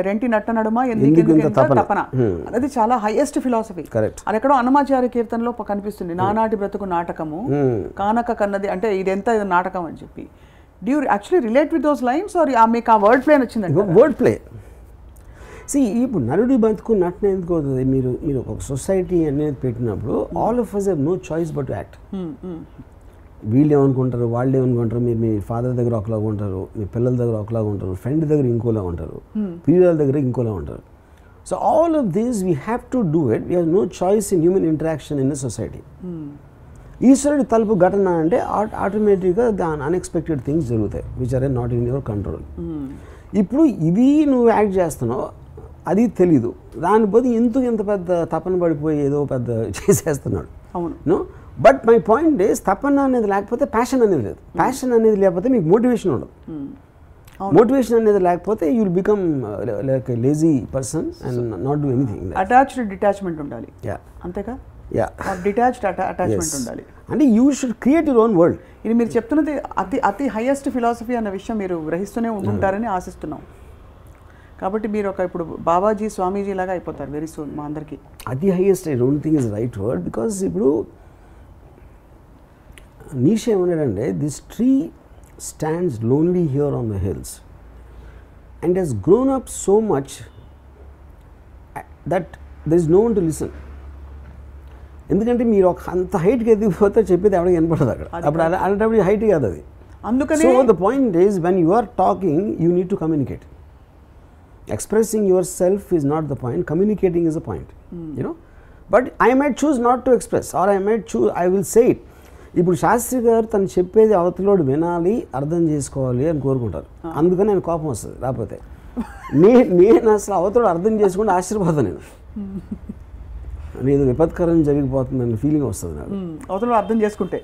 Speaker 1: రెంటి నట్ట నడుమ ఎందుకు తపన అది చాలా హైయెస్ట్ ఫిలాసఫీ. అది ఎక్కడో అన్నమాచార్య కీర్తనలో కనిపిస్తుంది, నానాటి బ్రతుకు నాటకము కానక కన్నది, అంటే ఇదెంత ఇది నాటకం అని చెప్పి. Do you actually relate with those lines or మీకు ఆ వర్డ్ ప్లే నచ్చిందండి?
Speaker 2: Word play. ఇప్పుడు నరుడి బతుకు నటన ఎందుకు అవుతుంది? మీరు ఒక సొసైటీ అనేది పెట్టినప్పుడు all of us have no choice but to act. వీళ్ళు ఏమనుకుంటారు, వాళ్ళు ఏమనుకుంటారు, మీరు మీ ఫాదర్ దగ్గర ఒకలాగా ఉంటారు, మీ పిల్లల దగ్గర ఒకలాగా ఉంటారు, ఫ్రెండ్ దగ్గర ఇంకోలా ఉంటారు, పిల్లల దగ్గర ఇంకోలా ఉంటారు. So all of these we have to do it. We have no choice in human interaction in the society. ఈశ్వరుడి తలుపు ఘటన అంటే ఆటోమేటిక్గా దాని అన్ఎక్స్పెక్టెడ్ థింగ్స్ జరుగుతాయి which are not in your control. ఇప్పుడు ఇది నువ్వు యాక్ట్ చేస్తున్నావు, అది తెలీదు, దాని బదులు ఎందుకు ఇంత పెద్ద తపన పడిపోయి ఏదో పెద్ద చేసేస్తున్నాడు.
Speaker 1: అవును.
Speaker 2: No, but my point is తపన అనేది లేకపోతే ప్యాషన్ అనేది లేదు. ప్యాషన్ అనేది లేకపోతే మీకు మోటివేషన్ ఉండదు. మోటివేషన్ అనేది లేకపోతే you will become like a lazy person and not do anything.
Speaker 1: Attached detachment ఉండాలి. అంతేగా? డిటాచ్డ్ అటాచ్మెంట్ ఉండాలి.
Speaker 2: అంటే you should create your own world.
Speaker 1: ఇది మీరు చెప్తున్నది అతి హైయెస్ట్ ఫిలాసఫీ అన్న విషయం మీరు గ్రహిస్తూనే ఉంటుంటారని ఆశిస్తున్నాం. కాబట్టి మీరు ఇప్పుడు బాబాజీ స్వామీజీ లాగా అయిపోతారు వెరీ సూన్ మా అందరికీ.
Speaker 2: అతి highest I don't think is right word, because ఇప్పుడు నీషే ఏమన్నాడంటే this tree stands lonely here on the hills and he's grown up so much that there is no one to listen. ఎందుకంటే మీరు ఒక అంత హైట్కి ఎదిగిపోతే చెప్పేది ఎవరికి వినపడదు అక్కడ. అప్పుడు అలాంటప్పుడు హైట్ కాదు అది. అందుకని so the point is when you are talking you need to communicate. Expressing yourself is not the point, communicating is the point. You know, but I might choose not to express, or I might choose, I will say it. ఇప్పుడు శాస్త్రి గారు తను చెప్పేది అవతలోడు వినాలి, అర్థం చేసుకోవాలి అని కోరుకుంటారు. అందుకని నేను కోపం వస్తుంది. లేకపోతే నేను అసలు అవతలోడు అర్థం చేసుకుంటే ఆశ్చర్యపోతాను. నేను విపత్కరం జరిగిపోతుందని ఫీలింగ్ వస్తుంది నాకు
Speaker 1: అవతలోడు అర్థం చేసుకుంటే.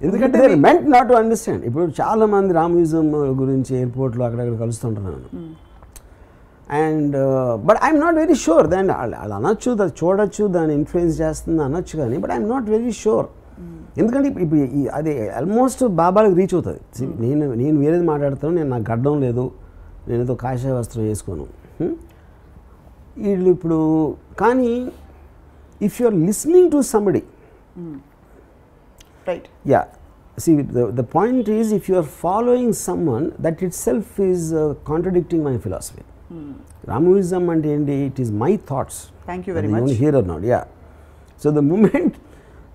Speaker 2: ఎందుకంటే మెంట్ నాట్ టు అండర్స్టాండ్. ఇప్పుడు చాలా మంది రామోయిజం గురించి ఎయిర్పోర్ట్లో అక్కడక్కడ కలుస్తుంటున్నాను. And but I'm not very sure. దాన్ని వాళ్ళు అనొచ్చు, దాన్ని చూడొచ్చు, దాన్ని ఇన్ఫ్లుయెన్స్ చేస్తుంది అనొచ్చు, కానీ but I'm not very sure. ఎందుకంటే ఇప్పుడు అది ఆల్మోస్ట్ బాబాలకు రీచ్ అవుతుంది. నేను వేరేది మాట్లాడతాను, నేను నాకు గడ్డం లేదు, నేను ఏదో కాషాయ వస్త్రం వేసుకోను. వీళ్ళు ఇప్పుడు కానీ if you are listening to somebody,
Speaker 1: right,
Speaker 2: yeah, see the point is if you are following someone, that itself is contradicting my philosophy. Ramoism and enti, it is my thoughts.
Speaker 1: Thank you very much.
Speaker 2: You hear or not? Yeah. So the moment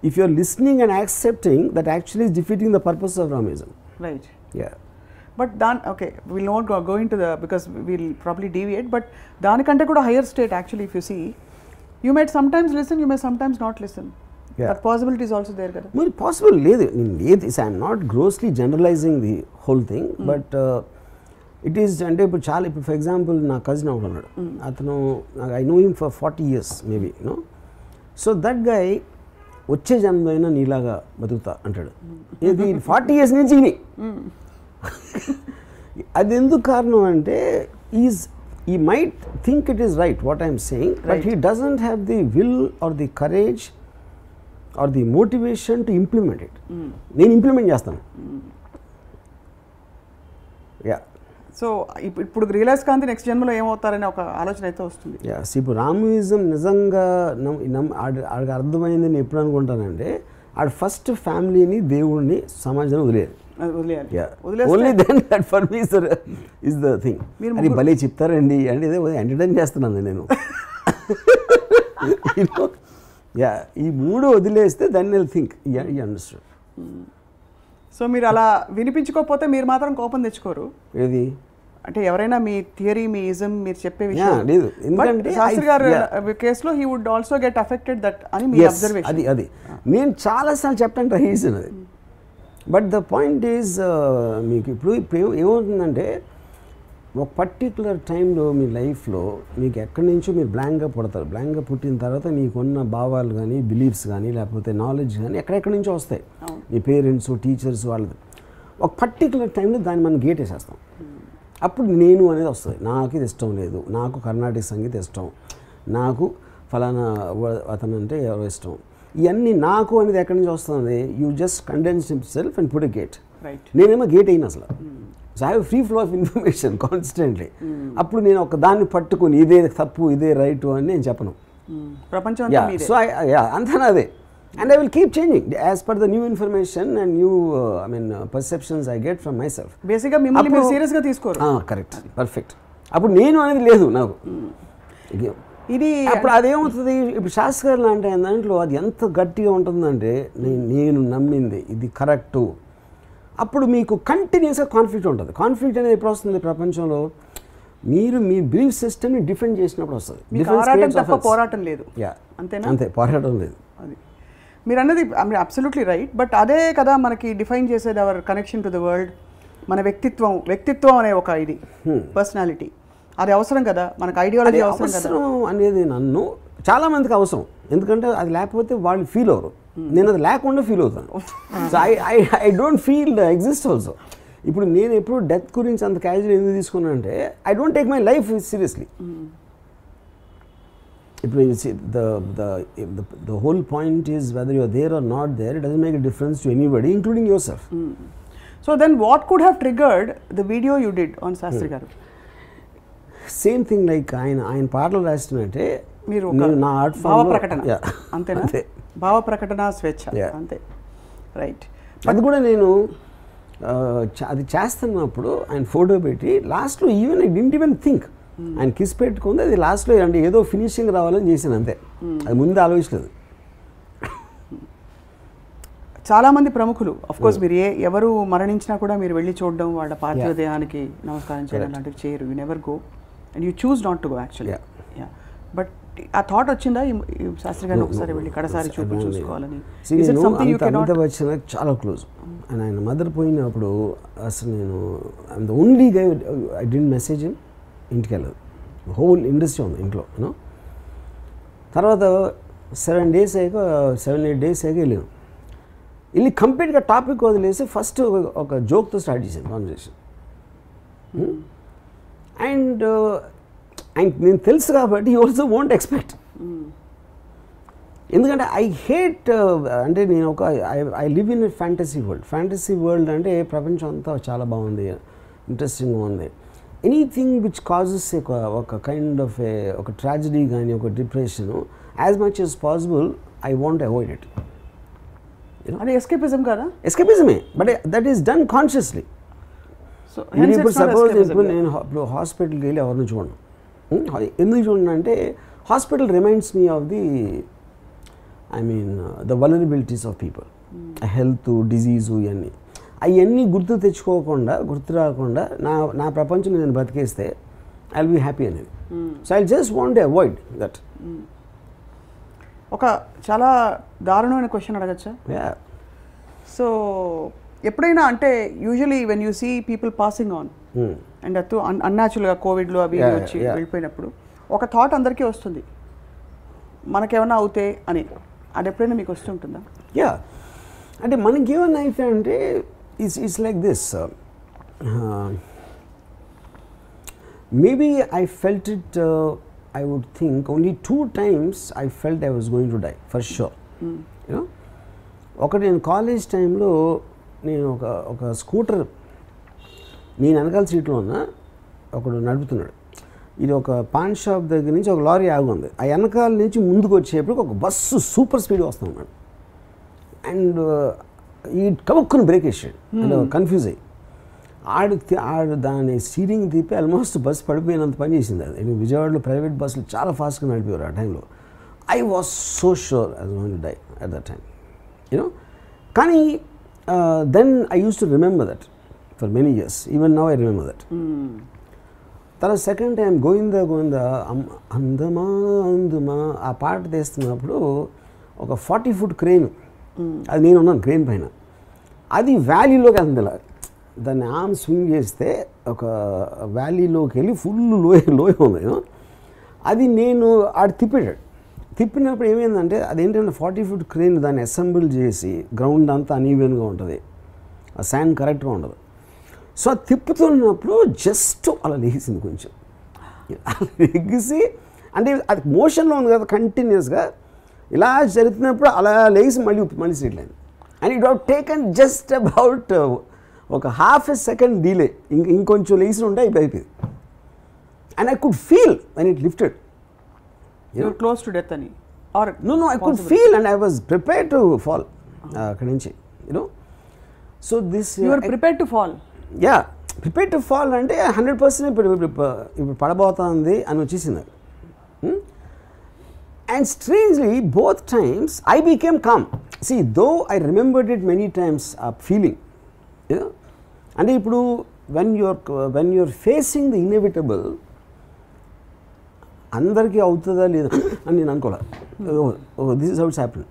Speaker 2: if you are listening and accepting, that actually is defeating the purpose of Ramoism.
Speaker 1: Right.
Speaker 2: Yeah.
Speaker 1: But okay, we'll not go into the, because we'll probably deviate, but దానికంటే కూడా higher state actually, if you see, you might sometimes listen, you may sometimes not listen.
Speaker 2: Yeah.
Speaker 1: That possibility is also there kada.
Speaker 2: Well, possible లేదు. I am not grossly generalizing the whole thing, but it is, అంటే ఇప్పుడు చాలా, ఇప్పుడు for example నా cousin ఒకడు ఉన్నాడు. అతను I know him for 40 years maybe, you know. So that guy వచ్చే జన్మైనా నీలాగా బతుకుతా అంటాడు. ఇది 40 years నుంచి ఇని. అది ఎందుకు కారణం అంటే he might think it is right what I am saying, but he doesn't have the will or the courage or the motivation to implement it. నేను ఇంప్లిమెంట్ చేస్తాను. యా.
Speaker 1: సో ఇప్పుడు రియలైజ్ కాంతి నెక్స్ట్ జన్మలో ఏమవుతారనే ఒక ఆలోచన అయితే వస్తుంది.
Speaker 2: యా. ఇప్పుడు రామోయిజం నిజంగా ఆడికి అర్థమైంది నేను ఎప్పుడు అనుకుంటానంటే, ఆడ ఫస్ట్ ఫ్యామిలీని, దేవుడిని, సమాజాన్ని వదిలేయాలి. Only then that for me is the thing. అది భలే చెప్తారండి అంటే ఇదే ఎంటర్టైన్ చేస్తున్నాను నేను. యా, ఈ మూడు వదిలేస్తే then I'll think you understand.
Speaker 1: So మీరు అలా వినిపించుకోకపోతే మీరు మాత్రం కోపం తెచ్చుకోరు?
Speaker 2: ఏది
Speaker 1: అంటే ఎవరైనా మీ థియరీ మీ ఇజం మీరు చెప్పే
Speaker 2: Yeah,
Speaker 1: విషయం
Speaker 2: లేదు ఎందుకంటే
Speaker 1: శాస్త్రి గారు కేసులో he would also get affected that అని మీ అబ్జర్వేషన్.
Speaker 2: అది నేను చాలాసార్లు చెప్పడానికి ట్రై చేశాను అది. బట్ ద పాయింట్ ఈజ్ మీకు ఇప్పుడు ఏమవుతుందంటే ఒక పర్టికులర్ టైంలో మీ లైఫ్లో మీకు ఎక్కడి నుంచో మీరు బ్లాంక్గా పుడతారు. బ్లాంక్గా పుట్టిన తర్వాత మీకున్న భావాలు కానీ బిలీఫ్స్ కానీ లేకపోతే నాలెడ్జ్ కానీ ఎక్కడెక్కడి నుంచో వస్తాయి. మీ పేరెంట్స్ టీచర్స్ వాళ్ళది ఒక పర్టికులర్ టైంలో దాన్ని మనం గేట్ వేసేస్తాం. అప్పుడు నేను అనేది వస్తుంది. నాకు ఇది ఇష్టం లేదు, నాకు కర్ణాటక సంగీతం ఇష్టం, నాకు ఫలానా అతను అంటే ఎవరో ఇష్టం. ఇవన్నీ నాకు అనేది ఎక్కడి నుంచి వస్తుంది? You just condense himself and put a gate. నేనేమో గేట్ అయినా అసలు so I have free flow of information constantly. అప్పుడు నేను ఒక దాన్ని పట్టుకుని ఇదే తప్పు ఇదే రైట్ అని నేను చెప్పను.
Speaker 1: ప్రపంచం
Speaker 2: సో అంతా అదే. And I will keep changing as per the new information and new perceptions I get from my self.
Speaker 1: బేసిక్గా మిమ్మల్ని మీరు సీరియస్గా తీసుకోరు.
Speaker 2: Correct, perfect. అప్పుడు నేను అనేది లేదు నాకు. ఇది అప్పుడు అదేమవుతుంది? ఇప్పుడు శాస్త్రగారులు అంటే దాంట్లో అది ఎంత గట్టిగా ఉంటుందంటే నేను నమ్మింది ఇది కరెక్టు. అప్పుడు మీకు కంటిన్యూస్గా కాన్ఫ్లిక్ట్ ఉంటుంది. కాన్ఫ్లిక్ట్ అనేది ఎప్పుడు వస్తుంది ప్రపంచంలో? మీరు మీ బిలీఫ్ సిస్టమ్ని డిఫెండ్ చేసినప్పుడు వస్తుంది.
Speaker 1: పోరాటం లేదు,
Speaker 2: అంతే, పోరాటం లేదు.
Speaker 1: అది మీరు అన్నది అబ్సల్యూట్లీ రైట్. బట్ అదే కదా మనకి డిఫైన్ చేసేది our connection to the world. మన వ్యక్తిత్వం అనే ఒక ఇది పర్సనాలిటీ అది అవసరం కదా మనకు. ఐడియాలజీ అవసరం కదా
Speaker 2: అనేది నన్ను చాలా మందికి అవసరం. ఎందుకంటే అది లేకపోతే వాళ్ళు ఫీల్ అవ్వరు. నేను అది లేకుండా ఫీల్ అవుతాను. So I don't feel exist also. ఇప్పుడు నేను ఎప్పుడు డెత్ గురించి అంత క్యాజువల్ ఎందుకు తీసుకున్నాను అంటే I don't take my life seriously. ఇప్పుడు the whole point is whether you are there or not there, it doesn't make a difference to anybody including yourself.
Speaker 1: So then what could have triggered the video you did on Sastry garu?
Speaker 2: Same thing like ఆయన పాటలు రాసినట్టే
Speaker 1: మీరు
Speaker 2: నా art
Speaker 1: భావ ప్రకటన అంతేనా? భావ ప్రకటన స్వేచ్ఛ అంతే, రైట్.
Speaker 2: అది కూడా నేను అది చేస్తున్నప్పుడు ఆయన ఫోటో పెట్టి లాస్ట్లో even I didn't even think ఆయన కిస్ పెట్టుకుంది. అది లాస్ట్లో అంటే ఏదో ఫినిషింగ్ రావాలని చేశాను అంతే, అది ముందు ఆలోచించలేదు.
Speaker 1: చాలామంది ప్రముఖులు కోర్స్ మీరు ఎవరు మరణించినా కూడా మీరు వెళ్ళి చూడడం, వాళ్ళ పార్థివ దేహానికి నమస్కారం చేయడం లాంటివి చేయరు. You never go and you choose not to go actually. But ఆ థాట్ వచ్చిందా శాస్త్రి గారిని ఒకసారి వెళ్ళి కడసారి చూసుకోవాలని?
Speaker 2: అమితాబ్ బచ్చన్ చాలా క్లోజ్. అండ్ ఆయన మదర్ పోయినప్పుడు అసలు నేను the only guy I didn't message ఇంటికి వెళ్ళదు. హోల్ ఇండస్ట్రీ ఉంది ఇంట్లో యూనో. తర్వాత 7-8 days అయ్యాక వెళ్ళాను. వెళ్ళి కంప్లీట్గా టాపిక్ వదిలేసి ఫస్ట్ ఒక జోక్తో స్టార్ట్ చేశాను కాన్వర్సేషన్. అండ్ నేను తెలుసు కాబట్టి యూ ఆల్సో వోంట్ ఎక్స్పెక్ట్. ఎందుకంటే ఐ హేట్ అంటే నేను I live in fantasy world అంటే ప్రపంచం అంతా చాలా బాగుంది, ఇంట్రెస్టింగ్గా ఉంది. ఎనీథింగ్ విచ్ కాజెస్ ఒక కైండ్ ఆఫ్ ఒక ట్రాజడీ కానీ ఒక depression as much as possible I want avoid it.
Speaker 1: అది ఎస్కేపిజం కదా?
Speaker 2: ఎస్కేపిజమే, but that is done consciously. ఇప్పుడు సపోజ్ ఇప్పుడు నేను ఇప్పుడు హాస్పిటల్కి వెళ్ళి ఎవరిని చూడను. ఎందుకు చూడండి అంటే hospital reminds me of the the vulnerabilities of people, health, disease, అవన్నీ గుర్తు రాకుండా నా ప్రపంచం నేను బతికేస్తే ఐ విల్ బీ హ్యాపీ అనేది. So I just want avoid that.
Speaker 1: ఒక చాలా దారుణమైన క్వశ్చన్ అడగచ్చా? సో ఎప్పుడైనా అంటే usually when you see people passing on and అటు అన్యాచురల్గా కోవిడ్లో అవి వచ్చి వెళ్ళిపోయినప్పుడు ఒక థాట్ అందరికీ వస్తుంది, మనకేమన్నా అవుతే అని. అది ఎప్పుడైనా మీకు వస్తుంటుందా?
Speaker 2: అంటే మనకేమన్నా అయితే అంటే it's like this. Maybe I felt it, I would think only 2 times I felt I was going to die for sure. You know, ఒకటి నేను కాలేజ్ టైంలో నేను ఒక స్కూటర్ నేను వెనకాల సీట్లో ఉన్నా, ఒకడు నడుపుతున్నాడు. ఇది ఒక పాన్ షాప్ దగ్గర నుంచి ఒక లారీ ఆగి ఉంది. ఆ వెనకాల నుంచి ముందుకు వచ్చేప్పుడు ఒక బస్సు సూపర్ స్పీడ్ వస్తున్నాడు. అండ్ ఈ కవక్కుని బ్రేక్ వేసాడు. అంటే కన్ఫ్యూజ్ అయ్యి ఆడు దాని స్టీరింగ్ తిప్పి ఆల్మోస్ట్ బస్సు పడిపోయినంత పని చేసింది. అది విజయవాడలో ప్రైవేట్ బస్సులు చాలా ఫాస్ట్గా నడిపేవారు ఆ టైంలో. I was so sure I was going to die at that time, you know. కానీ then I use to remember that for many years. Even now I remember that. తర్వాత సెకండ్ టైం గోవిందా అందమా అందుమా ఆ పాట తీస్తున్నప్పుడు ఒక 40 foot క్రెయిన్, అది నేను ఉన్నాను క్రెయిన్ పైన, అది వ్యాలీలోకి వెళ్తుంది. దాన్ని ఆర్మ్ స్వింగ్ చేస్తే ఒక వ్యాలీలోకి వెళ్ళి ఫుల్ లోయ ఉంది. అది నేను ఆడు తిప్పినప్పుడు ఏమైందంటే అదేంటంటే 40 foot క్రెయిన్ దాన్ని అసెంబుల్ చేసి గ్రౌండ్ అంతా అనీవెన్గా ఉంటుంది, ఆ శాండ్ కరెక్ట్గా ఉండదు. సో అది తిప్పుతున్నప్పుడు జస్ట్ అలా లేచింది కొంచెం, అలా లెగిసి అంటే అది మోషన్లో ఉంది కదా కంటిన్యూస్గా, ఇలా జరుగుతున్నప్పుడు అలా లేచి మళ్ళీ సీట్ అయింది. And it have taken just about ఒక ½ second డిలే, ఇంకొంచెం లేచి ఉంటే అయిపోయింది. And I could feel when it lifted.
Speaker 1: You're close to death ani, or
Speaker 2: No, I could feel and I was prepared to fall. అక్కడి నుంచి so this
Speaker 1: you were prepared to fall.
Speaker 2: Prepare to fall అంటే 100% ఇప్పుడు పడబోతుంది అని వచ్చేసింది. And strangely both times I became calm. See though I remembered it many times ఆ feeling. అంటే ఇప్పుడు when you're facing the inevitable, అందరికీ అవుతుందా లేదా అని నేను అనుకోలే. This is how it's happen.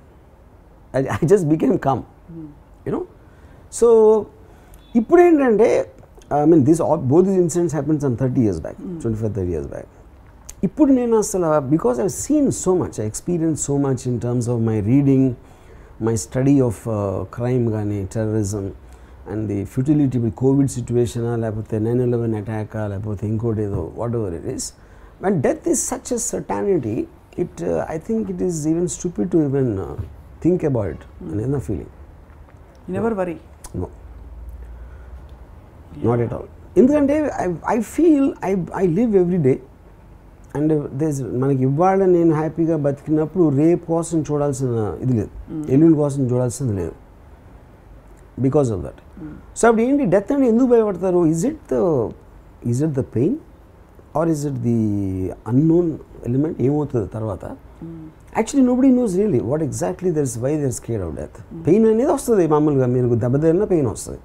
Speaker 2: I just became calm. So ఇప్పుడు ఏంటంటే I mean both these incidents happened some 30 years back, 25-30 years back. ఇప్పుడు నేను అసలు because I seen so much, I experience so much in terms of my reading, my study of crime కానీ terrorism and the futility with Covid సిచ్యువేషనా, లేకపోతే 9/11 అటాకా, లేకపోతే ఇంకోటి ఏదో whatever it is. When death is such a certainty, I think it is even stupid to even think about it. Another feeling.
Speaker 1: You never worry?
Speaker 2: No. Not at all. ఎందుకంటే I feel I live every day, and మనకి ఇవాళ నేను హ్యాపీగా బతికినప్పుడు రేపు కోసం చూడాల్సిన ఇది లేదు, ఎల్లుండి కోసం చూడాల్సింది లేదు, బికాస్ ఆఫ్ దట్. సో అప్పుడు ఏంటి డెత్ అంటే ఎందుకు భయపడతారు? Is it the pain or is it the unknown element? ఏమవుతుంది తర్వాత? Actually nobody knows really what exactly why they're scared of death. Pain అనేది వస్తుంది మామూలుగా, మీరు దెబ్బ తగిలినా పెయిన్ వస్తుంది,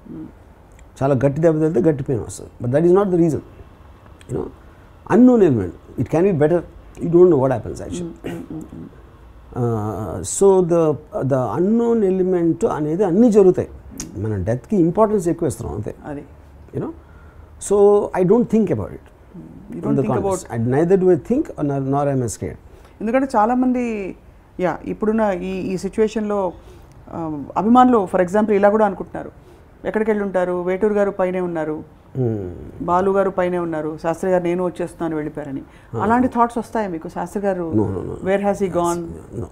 Speaker 2: చాలా గట్టి దెబ్బ తగిలితే గట్టి పెయిన్ వస్తుంది, but that is not the reason. Unknown element, it can be better, you don't know what happens actually. So the unknown element అనేది అన్నీ జరుగుతాయి, మన డెత్కి ఇంపార్టెన్స్ ఎక్కువ ఇస్తున్నాం అంతే.
Speaker 1: అది
Speaker 2: so I don't think about it. Neither do I think nor am I scared.
Speaker 1: ఎందుకంటే చాలామంది ఇప్పుడున్న ఈ సిచ్యువేషన్లో అభిమానులు ఫర్ ఎగ్జాంపుల్ ఇలా కూడా అనుకుంటున్నారు, ఎక్కడికి వెళ్ళి ఉంటారు, వేటూరు గారు పైనే ఉన్నారు, బాలు గారు పైనే ఉన్నారు, శాస్త్రి గారు నేను వచ్చేస్తున్నాను వెళ్ళిపోయారని. అలాంటి థాట్స్ వస్తాయి మీకు? శాస్త్రి గారు where has he gone,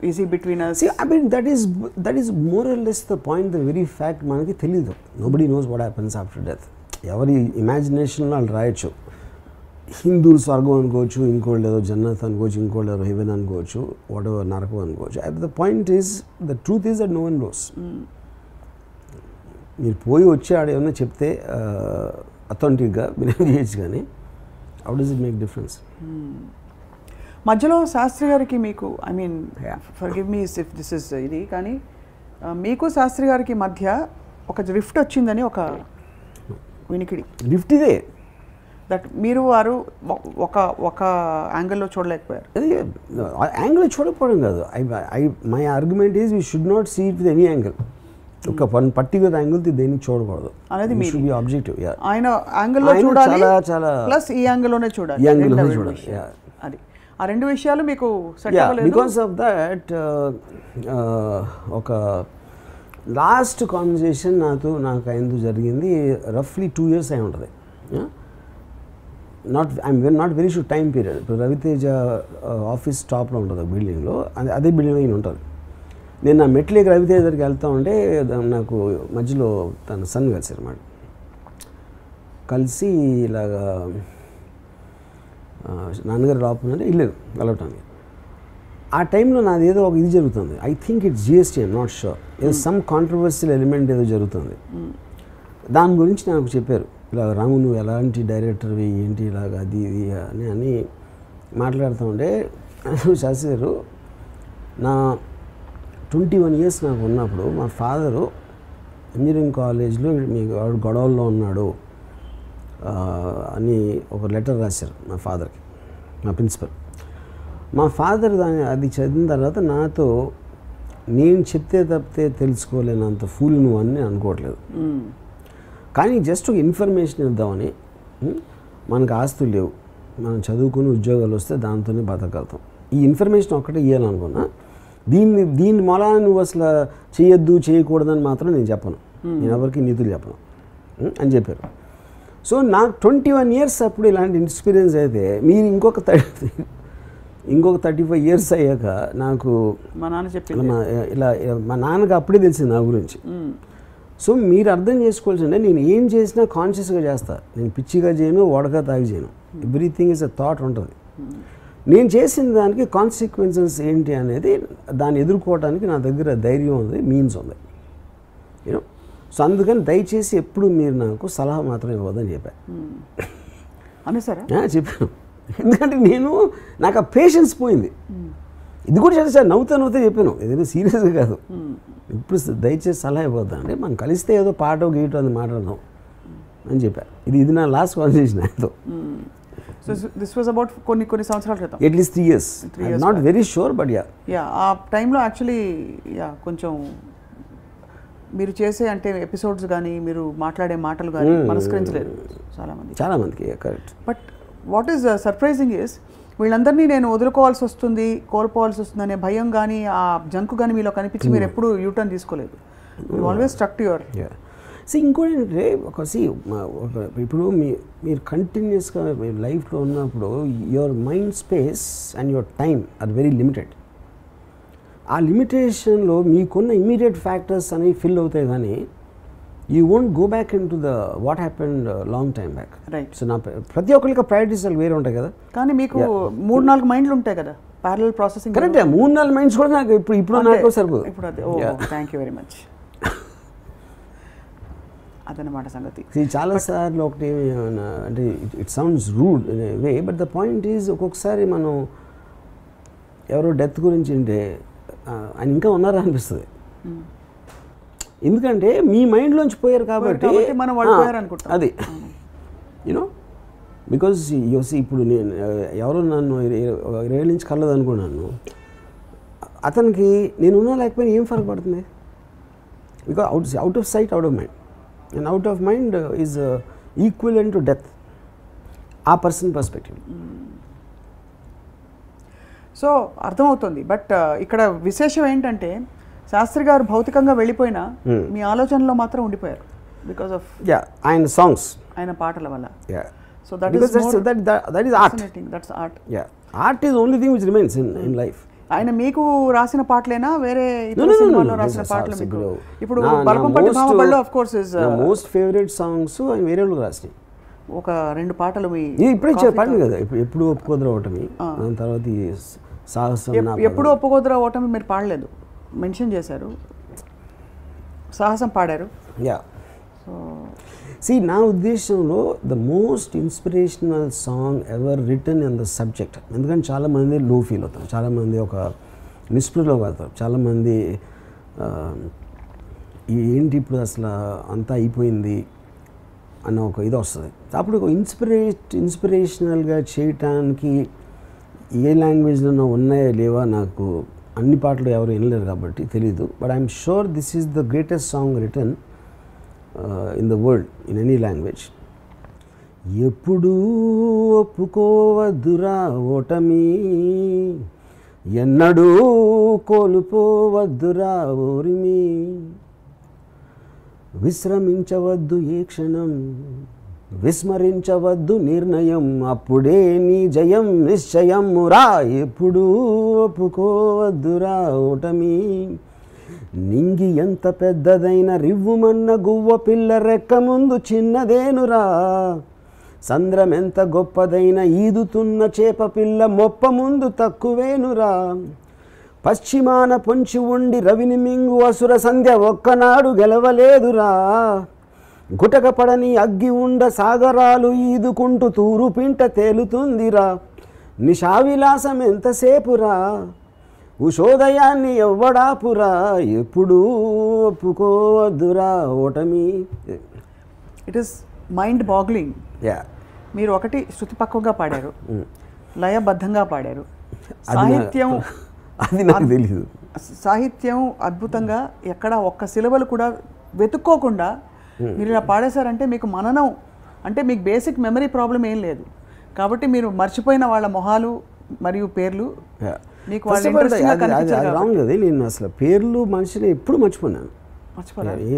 Speaker 1: is he between us?
Speaker 2: I mean that is more or less the point, the very fact మనకి తెలియదు. Nobody knows what happens after death. ఎవరి ఇమాజినేషన్లో వాళ్ళు రాయొచ్చు. హిందువులు స్వర్గం అనుకోవచ్చు, ఇంకోళ్ళు ఏదో జన్నత్ అనుకోవచ్చు, ఇంకోళ్ళు ఏదో హెవెన్ అనుకోవచ్చు, వాట్ ఎవర్ నరకం అనుకోవచ్చు. The point is, the truth is that no one knows. మీరు పోయి వచ్చి ఆడ ఏమన్నా చెప్తే అథెంటిక్గా మీరు ఏం చేయొచ్చు, కానీ how does it make difference?
Speaker 1: మధ్యలో శాస్త్రి గారికి మీకు, I mean forgive me if this is ఇది, కానీ మీకు శాస్త్రి గారికి మధ్య ఒక రిఫ్ట్ వచ్చిందని ఒక వినికిడి.
Speaker 2: రిఫ్ట్ ఇదే
Speaker 1: దట్ మీరు వారు ఒక యాంగిల్లో చూడలేకపోయారు.
Speaker 2: యాంగిల్ చూడకపోవడం కాదు, my argument is we should not see it with any angle. ఒక పర్టిక్యులర్ యాంగిల్ దేనికి చూడకూడదు
Speaker 1: అనేది మీ
Speaker 2: షుడ్ బి ఆబ్జెక్టివ్.
Speaker 1: ఆయన యాంగిల్లో చూడాలి,
Speaker 2: చాలా
Speaker 1: ప్లస్ ఈ యాంగిల్లోనే చూడాలి, అది ఆ రెండు విషయాలు మీకు సెట్ అవ్వలేదు.
Speaker 2: బికాస్ ఆఫ్ దట్ ఒక లాస్ట్ కాన్వర్సేషన్ నాకు ఆయనతో జరిగింది రఫ్లీ 2 years అయి ఉంటుంది. I'm not very sure time period. ఇప్పుడు రవితేజ ఆఫీస్ టాప్లో ఉంటుంది బిల్డింగ్లో, అదే బిల్డింగ్లో ఈయన ఉంటుంది. నేను నా మెట్లకి రవితేజ దగ్గరికి వెళ్తా ఉంటే నాకు మధ్యలో తన సన్ కలిసి అనమాట, కలిసి ఇలాగా నాన్నగారు రాపునంటే వెళ్ళారు వెళ్ళటానికి. ఆ టైంలో నాది ఏదో ఒక ఇది జరుగుతుంది, I think it's GST, I'm not sure, ఏదో సమ్ కాంట్రవర్షియల్ ఎలిమెంట్ ఏదో జరుగుతుంది. దాని గురించి నాకు చెప్పారు, ఇలా రాము నువ్వు ఎలాంటి డైరెక్టర్వి ఏంటి ఇలాగ అది ఇది అని మాట్లాడుతూ ఉంటే, శాస్త్రి గారు నా 21 years నాకు ఉన్నప్పుడు మా ఫాదరు ఇంజనీరింగ్ కాలేజ్లో మీకు గొడవల్లో ఉన్నాడు అని ఒక లెటర్ రాశారు మా ఫాదర్కి, మా ప్రిన్సిపల్. మా ఫాదర్ అది చదివిన తర్వాత నాతో, నేను చెప్తే తప్పితే తెలుసుకోలేనంత ఫూల్ నువ్వు అని అనుకోవట్లేదు, కానీ జస్ట్ ఒక ఇన్ఫర్మేషన్ ఇద్దామని. మనకు ఆస్తులు లేవు, మనం చదువుకుని ఉద్యోగాలు వస్తే దాంతోనే బతకగలుగుతాం, ఈ ఇన్ఫర్మేషన్ ఒక్కటే ఇవ్వాలనుకున్నా. దీన్ని మూలాన నువ్వు అసలు చేయొద్దు చేయకూడదని మాత్రం నేను చెప్పను, నేను ఎవరికి నీతులు చెప్పను అని చెప్పారు. సో నాకు 21 years అప్పుడు ఇలాంటి ఎక్స్పీరియన్స్ అయితే, మీరు ఇంకొక 35 years అయ్యాక నాకు
Speaker 1: మా నాన్న చెప్పి
Speaker 2: ఇలా మా నాన్నకి అప్పుడే తెలిసింది నా గురించి. సో మీరు అర్థం చేసుకోవాల్సిందే, నేను ఏం చేసినా కాన్షియస్గా చేస్తా, నేను పిచ్చిగా చేయను, ఓడగా తాగి చేయను. ఎవ్రీథింగ్ ఇస్ అ థాట్ ఉంటుంది. నేను చేసిన దానికి కాన్సిక్వెన్సెస్ ఏంటి అనేది, దాన్ని ఎదుర్కోవడానికి నా దగ్గర ధైర్యం ఉంది, మీన్స్ ఉంది, యూనో. సో అందుకని దయచేసి ఎప్పుడు మీరు నాకు సలహా మాత్రం ఇవ్వదని చెప్పాను.
Speaker 1: అనేసారా?
Speaker 2: చెప్పాను, ఎందుకంటే నాకు ఆ పేషెన్స్ పోయింది. ఇది కూడా చేసి సార్ నవ్వుతా చెప్పాను, ఏదైనా సీరియస్గా కాదు. ఇప్పుడు దయచేసి సలహా ఇవ్వద్దండి, మనం కలిస్తే ఏదో పాటో గీటో అని మాట్లాడదాం అని చెప్పాను. ఇది నా లాస్ట్ కాన్వర్సేషన్ ఆయనతో.
Speaker 1: So this was about కొన్ని సంవత్సరాల క్రితం.
Speaker 2: At least 3 years. I'm not very sure, but yeah.
Speaker 1: Yeah, ఆ టైంలో యాక్చువల్లీ కొంచెం మీరు చేసే అంటే ఎపిసోడ్స్ కానీ మీరు మాట్లాడే మాటలు కానీ మనస్కరించలేదు చాలామందికి.
Speaker 2: Correct.
Speaker 1: But what is surprising is, వీళ్ళందరినీ నేను వదులుకోవాల్సి వస్తుంది, కోల్పోవాల్సి వస్తుంది అనే భయం కానీ ఆ జంకు కానీ మీలో కనిపించి మీరు ఎప్పుడు యూటర్న్ తీసుకోలేదు. You always stuck to your.
Speaker 2: So ఇంకోటి అంటే ఇప్పుడు మీరు కంటిన్యూస్గా మీ లైఫ్లో ఉన్నప్పుడు your mind space and your time are very limited. ఆ లిమిటేషన్లో మీకున్న ఇమీడియట్ ఫ్యాక్టర్స్ అనేవి ఫిల్ అవుతాయి, కానీ you won't go back in to the what happened long time back.
Speaker 1: Right.
Speaker 2: So ప్రతి ఒక్కరికి ప్రయారిటీస్ వేరే ఉంటాయి కదా.
Speaker 1: కానీ మీకు 3-4 మైండ్లు ఉంటాయి కదా, ప్యారలల్ ప్రాసెసింగ్.
Speaker 2: కరెక్ట్, 3-4 మైండ్స్ కూడా నాకు ఇప్పుడు నాకు సరిపోదు.
Speaker 1: ఇప్పుడు అదే. Thank you very much. అదనమాట సంగతి.
Speaker 2: చాలాసార్లు ఒకటి అంటే it sounds rude in a way, but the point is ఒక్కొక్కసారి మనం ఎవరో డెత్ గురించి అంటే ఆయన ఇంకా ఉన్నారా అనిపిస్తుంది. ఎందుకంటే మీ మైండ్లోంచి పోయారు కాబట్టి
Speaker 1: మనం పడిపోయారు అనుకుంటాం.
Speaker 2: అది యూనో, బికాజ్ యోసి ఇప్పుడు నేను ఎవరో నన్ను 20 ఏళ్ళ నుంచి కలదు అనుకున్నాను, అతనికి నేనున్నా లేకపోయినా ఏం ఫరక్ పడుతుంది? Because out of sight out of mind, and out of mind is equivalent to death, ఆ పర్సన్ పర్స్పెక్టివ్.
Speaker 1: సో అర్థమవుతుంది. బట్ ఇక్కడ విశేషం ఏంటంటే శాస్త్రి గారు భౌతికంగా వెళ్ళిపోయినా మీ ఆలోచనలో మాత్రం ఉండిపోయారు బికాస్ ఆఫ్
Speaker 2: ఆయన సాంగ్స్,
Speaker 1: ఆయన పాటల వల్ల.
Speaker 2: So that is art.
Speaker 1: That's art.
Speaker 2: Art is the only thing which remains in life.
Speaker 1: ఆయన మీకు రాసిన పాటలేనా వేరే ఇతర సినిమాల్లో రాసిన పాటలు మీకు? ఇప్పుడు బలపంపట్టి భామబళ్ళు of course is
Speaker 2: most favourite songs ఆయన వేరే వాళ్ళు రాసినాయి.
Speaker 1: ఒక 2 పాటలు మీ
Speaker 2: ఇప్పుడే చెప్పాను కదా, ఎప్పుడు ఒప్పుకోదురా ఓటమి, దాని తర్వాత ఈ సాహసం.
Speaker 1: ఎప్పుడు ఒప్పుకోదురా ఓటమి మీరు పాడలేదు, మెన్షన్ చేశారు, సాహసం పాడారు.
Speaker 2: సో నా ఉద్దేశంలో the most inspirational song ever return in the subject. ఎందుకంటే చాలామంది లో ఫీల్ అవుతారు, చాలామంది ఒక నిస్పృహలో పడతారు, చాలామంది ఏంటి ఇప్పుడు అసలు అంతా అయిపోయింది అన్న ఒక ఇది వస్తుంది. అప్పుడు ఒక ఇన్స్పిరేషనల్గా చేయటానికి ఏ లాంగ్వేజ్లోనో ఉన్నాయా లేవా నాకు అన్ని పాటలు ఎవరు వినలేరు కాబట్టి తెలీదు. But I'm sure this is the greatest song return in the world in any language. ఎప్పుడూ ఒప్పుకోవద్దురా ఓటమి, ఎన్నడూ కోల్పోవద్దురా ఓరిమి, విశ్రమించవద్దు ఏ క్షణం, విస్మరించవద్దు నిర్ణయం, అప్పుడే నీ జయం నిశ్చయమురా. ఎప్పుడూ ఒప్పుకోవద్దురా ఓటమి, నింగి ఎంత పెద్దదైన రివ్వుమన్న గువ్వ పిల్ల రెక్క ముందు చిన్నదేనురా, సంద్రం ఎంత గొప్పదైన ఈదుతున్న చేప పిల్ల మొప్ప ముందు తక్కువేనురా, పశ్చిమాన పొంచి ఉండి రవిని మింగు అసుర సంధ్య ఒక్కనాడు గెలవలేదురా, గుటకపడని అగ్గి ఉండ సాగరాలు ఈదుకుంటూ తూరు పింట తేలుతుందిరా, నిషావిలాసం ఎంతసేపురా, ఉషోదయాన్ని ఎవ్వడాపురా, ఎప్పుడూ ఒప్పుకోవద్దురా ఓటమి.
Speaker 1: It is mind boggling.
Speaker 2: Yeah
Speaker 1: మీరు ఒకటి శృతిపక్వంగా పాడారు, లయబద్ధంగా పాడారు, సాహిత్యం
Speaker 2: అది నాకు తెలియదు.
Speaker 1: సాహిత్యం అద్భుతంగా ఎక్కడ ఒక్క సిలబలు కూడా వెతుక్కోకుండా మీరు ఇలా పాడేశారంటే మీకు మననం అంటే మీకు బేసిక్ మెమరీ ప్రాబ్లం ఏం లేదు కాబట్టి మీరు మర్చిపోయిన వాళ్ళ మొహాలు మరియు పేర్లు మీకు
Speaker 2: రాంగ్ అది. నేను అసలు పేర్లు మనిషిని ఎప్పుడు మర్చిపోయాను,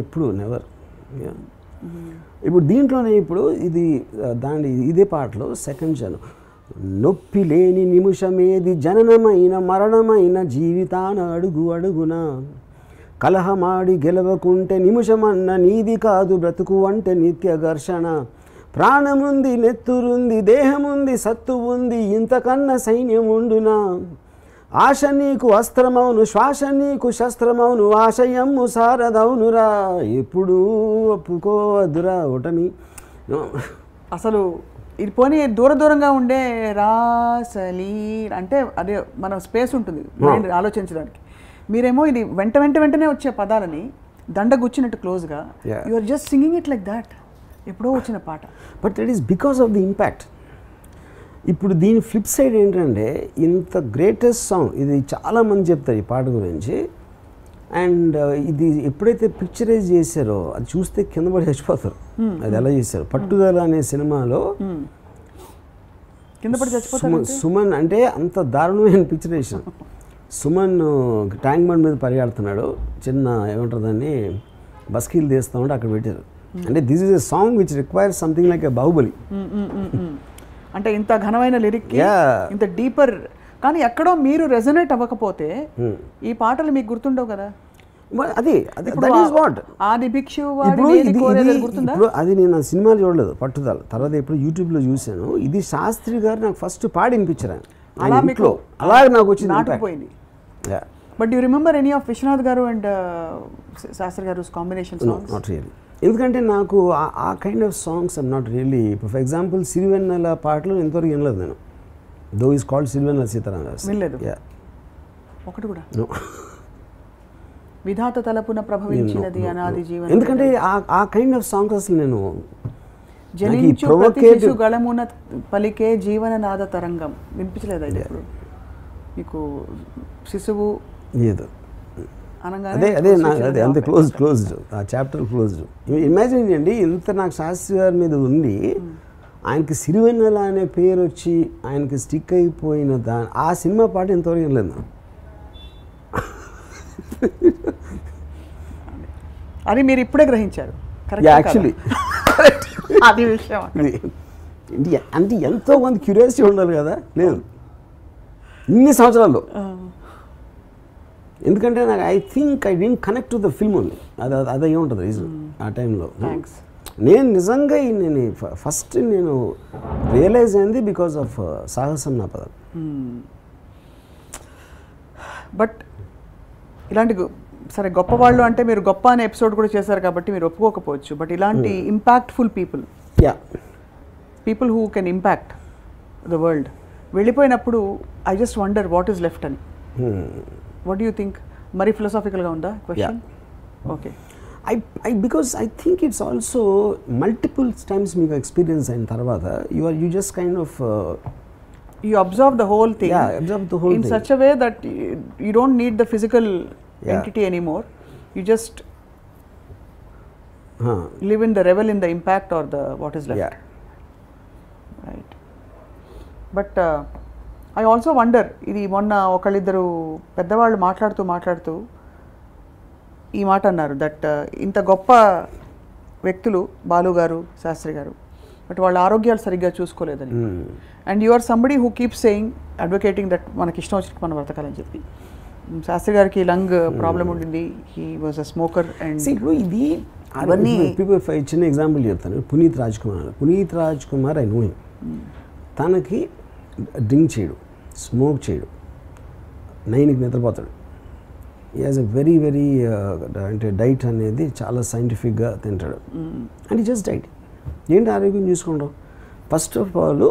Speaker 2: ఎప్పుడు నెవర్. ఇప్పుడు దీంట్లోనే ఇప్పుడు ఇది ఇదే పాటలో సెకండ్ జనం నొప్పి లేని నిమిషమేది జననమైన మరణమైన జీవితాన అడుగు అడుగున కలహమాడి గెలవకుంటే నిమిషమన్న నీది కాదు బ్రతుకు అంటే నిత్య ఘర్షణ ప్రాణముంది నెత్తురుంది దేహముంది సత్తు ఉంది ఇంతకన్నా సైన్యం ఉండునా ఆశ నీకు అస్త్రమౌను శ్వాస నీకు శస్త్రమౌను ఆశయమ్ము సారదౌనురా ఎప్పుడు ఒప్పుకోవద్దురా ఓటమి.
Speaker 1: అసలు ఇది పోనీ దూరంగా ఉండే రాసలి అంటే అదే మన స్పేస్ ఉంటుంది మైండ్ ఆలోచించడానికి. మీరేమో ఇది వెంటనే వచ్చే పదాలని దండగుచ్చినట్టు క్లోజ్గా you are just singing it like that. ఎప్పుడో వచ్చిన పాట,
Speaker 2: but that is because of the impact. ఇప్పుడు దీని ఫ్లిప్ సైడ్ ఏంటంటే ఇంత గ్రేటెస్ట్ సాంగ్ ఇది చాలామంది చెప్తారు ఈ పాట గురించి. అండ్ ఇది ఎప్పుడైతే పిక్చరైజ్ చేశారో అది చూస్తే కింద పడి చచ్చిపోతారు. అది ఎలా చేశారు పట్టుదల అనే సినిమాలో
Speaker 1: కింద పడి చచ్చిపోతారు.
Speaker 2: సుమన్ అంటే అంత దారుణమైన పిక్చరేషన్. సుమన్ ట్యాంక్ బండ్ మీద పరిగెడుతున్నాడు, చిన్న ఏమంటారు దాన్ని బస్కీలు తీస్తూ ఉంటే అక్కడ పెట్టారు. అంటే this is a song which requires something like a Baahubali.
Speaker 1: అంటే ఇంత ఘనమైన లిరిక్ ఇంత డీపర్ కానీ ఎక్కడో మీరు రెజనేట్ అవ్వకపోతే ఈ పాటలు మీకు గుర్తుండవు కదా.
Speaker 2: అది అది నేను సినిమాలు చూడలేదు పట్టుదల, తర్వాత ఎప్పుడు యూట్యూబ్లో చూశాను. ఇది శాస్త్రి గారు నాకు ఫస్ట్ పాడి వినిపించారు అలాగే నాకు వచ్చింది.
Speaker 1: But you remember any of Vishwanath గారు అండ్ శాస్త్రి గారు కాంబినేషన్ సాంగ్స్?
Speaker 2: నాట్ రియల్లీ, ఎందుకంటే నాకు ఆ kind of songs I'm not really. ఇప్పుడు ఫర్ ఎగ్జాంపుల్ సిరివెన్నెల పాటలు ఎంతవరకు వినలేదు నేను. Though is called Sirivennela Sitarama
Speaker 1: వినలేదు ఒకటి కూడా. విధాత తలపున ప్రభవించినది అనాది జీవనం.
Speaker 2: ఎందుకంటే ఆ కైండ్ ఆఫ్ సాంగ్స్ అసలు నేను
Speaker 1: జనించు ప్రతి శిశు గళమున పలికే జీవన నాద తరంగం వినిపించలేదు. అయితే ఇప్పుడు మీకు శిశువు
Speaker 2: లేదు అదే అంతే క్లోజ్డ్ ఆ చాప్టర్ క్లోజ్డ్. ఇమాజిన్ చేయండి ఇంత నాకు శాస్త్రి గారి మీద ఉండి ఆయనకి సిరివెన్నెల అనే పేరు వచ్చి ఆయనకి స్టిక్ అయిపోయిన ఆ సినిమా పాట ఇంతవరకు వినలేదు.
Speaker 1: అది మీరు ఇప్పుడే గ్రహించారు
Speaker 2: యాక్చువల్లీ.
Speaker 1: అది విషయం
Speaker 2: అంటే ఎంతో మంది క్యూరియాసిటీ ఉండాలి కదా, లేదు ఇన్ని సంవత్సరాల్లో. ఎందుకంటే నాకు I think I didn't connect to the film only. అది అయ్యి ఉంటుంది రీజన్ ఆ టైంలో. నేను నిజంగా నేను ఫస్ట్ నేను రియలైజ్ అయింది బికాస్ ఆఫ్ సాహసం నా పదం.
Speaker 1: బట్ ఇలాంటి సరే గొప్పవాళ్ళు అంటే మీరు గొప్ప అనే ఎపిసోడ్ కూడా చేశారు కాబట్టి మీరు ఒప్పుకోకపోవచ్చు. బట్ ఇలాంటి impactful people who can impact the world వెళ్ళిపోయినప్పుడు I just wonder what is left అని. What do you think? మరీ ఫిలాసాఫికల్గా ఉందా క్వశ్చన్? Okay.
Speaker 2: Because I think it's also multiple times మీకు ఎక్స్పీరియన్స్ అయిన తర్వాత you just kind of
Speaker 1: you observe the whole thing in such a way that you don't need the physical entity anymore. You just live in the revel in the impact or the what is left. Right. But I also wonder, ఇది మొన్న ఒకళ్ళిద్దరు పెద్దవాళ్ళు మాట్లాడుతూ ఈ మాట అన్నారు that ఇంత గొప్ప వ్యక్తులు బాలు గారు శాస్త్రి గారు బట్ వాళ్ళ ఆరోగ్యాలు సరిగ్గా చూసుకోలేదని. And you are somebody who keep saying advocating that మనకి ఇష్టం వచ్చినట్టు మనం బ్రతకాలని చెప్పి. శాస్త్రి గారికి లంగ్ ప్రాబ్లం ఉండింది, he was a smoker. And
Speaker 2: ఇప్పుడు ఇది అవన్నీ చిన్న ఎగ్జాంపుల్ చెప్తాను. Puneeth Raj Kumar I know him. తనకి డ్రింక్ చేయడు, స్మోక్ చేయడు, 9కి నిద్రపోతాడు. He has a very very అంటే డైట్ అనేది చాలా సైంటిఫిక్గా తింటాడు. అండ్ ఈ జస్ట్ డైట్. ఏంటి ఆరోగ్యం చూసుకుంటాం? ఫస్ట్ ఆఫ్ ఆల్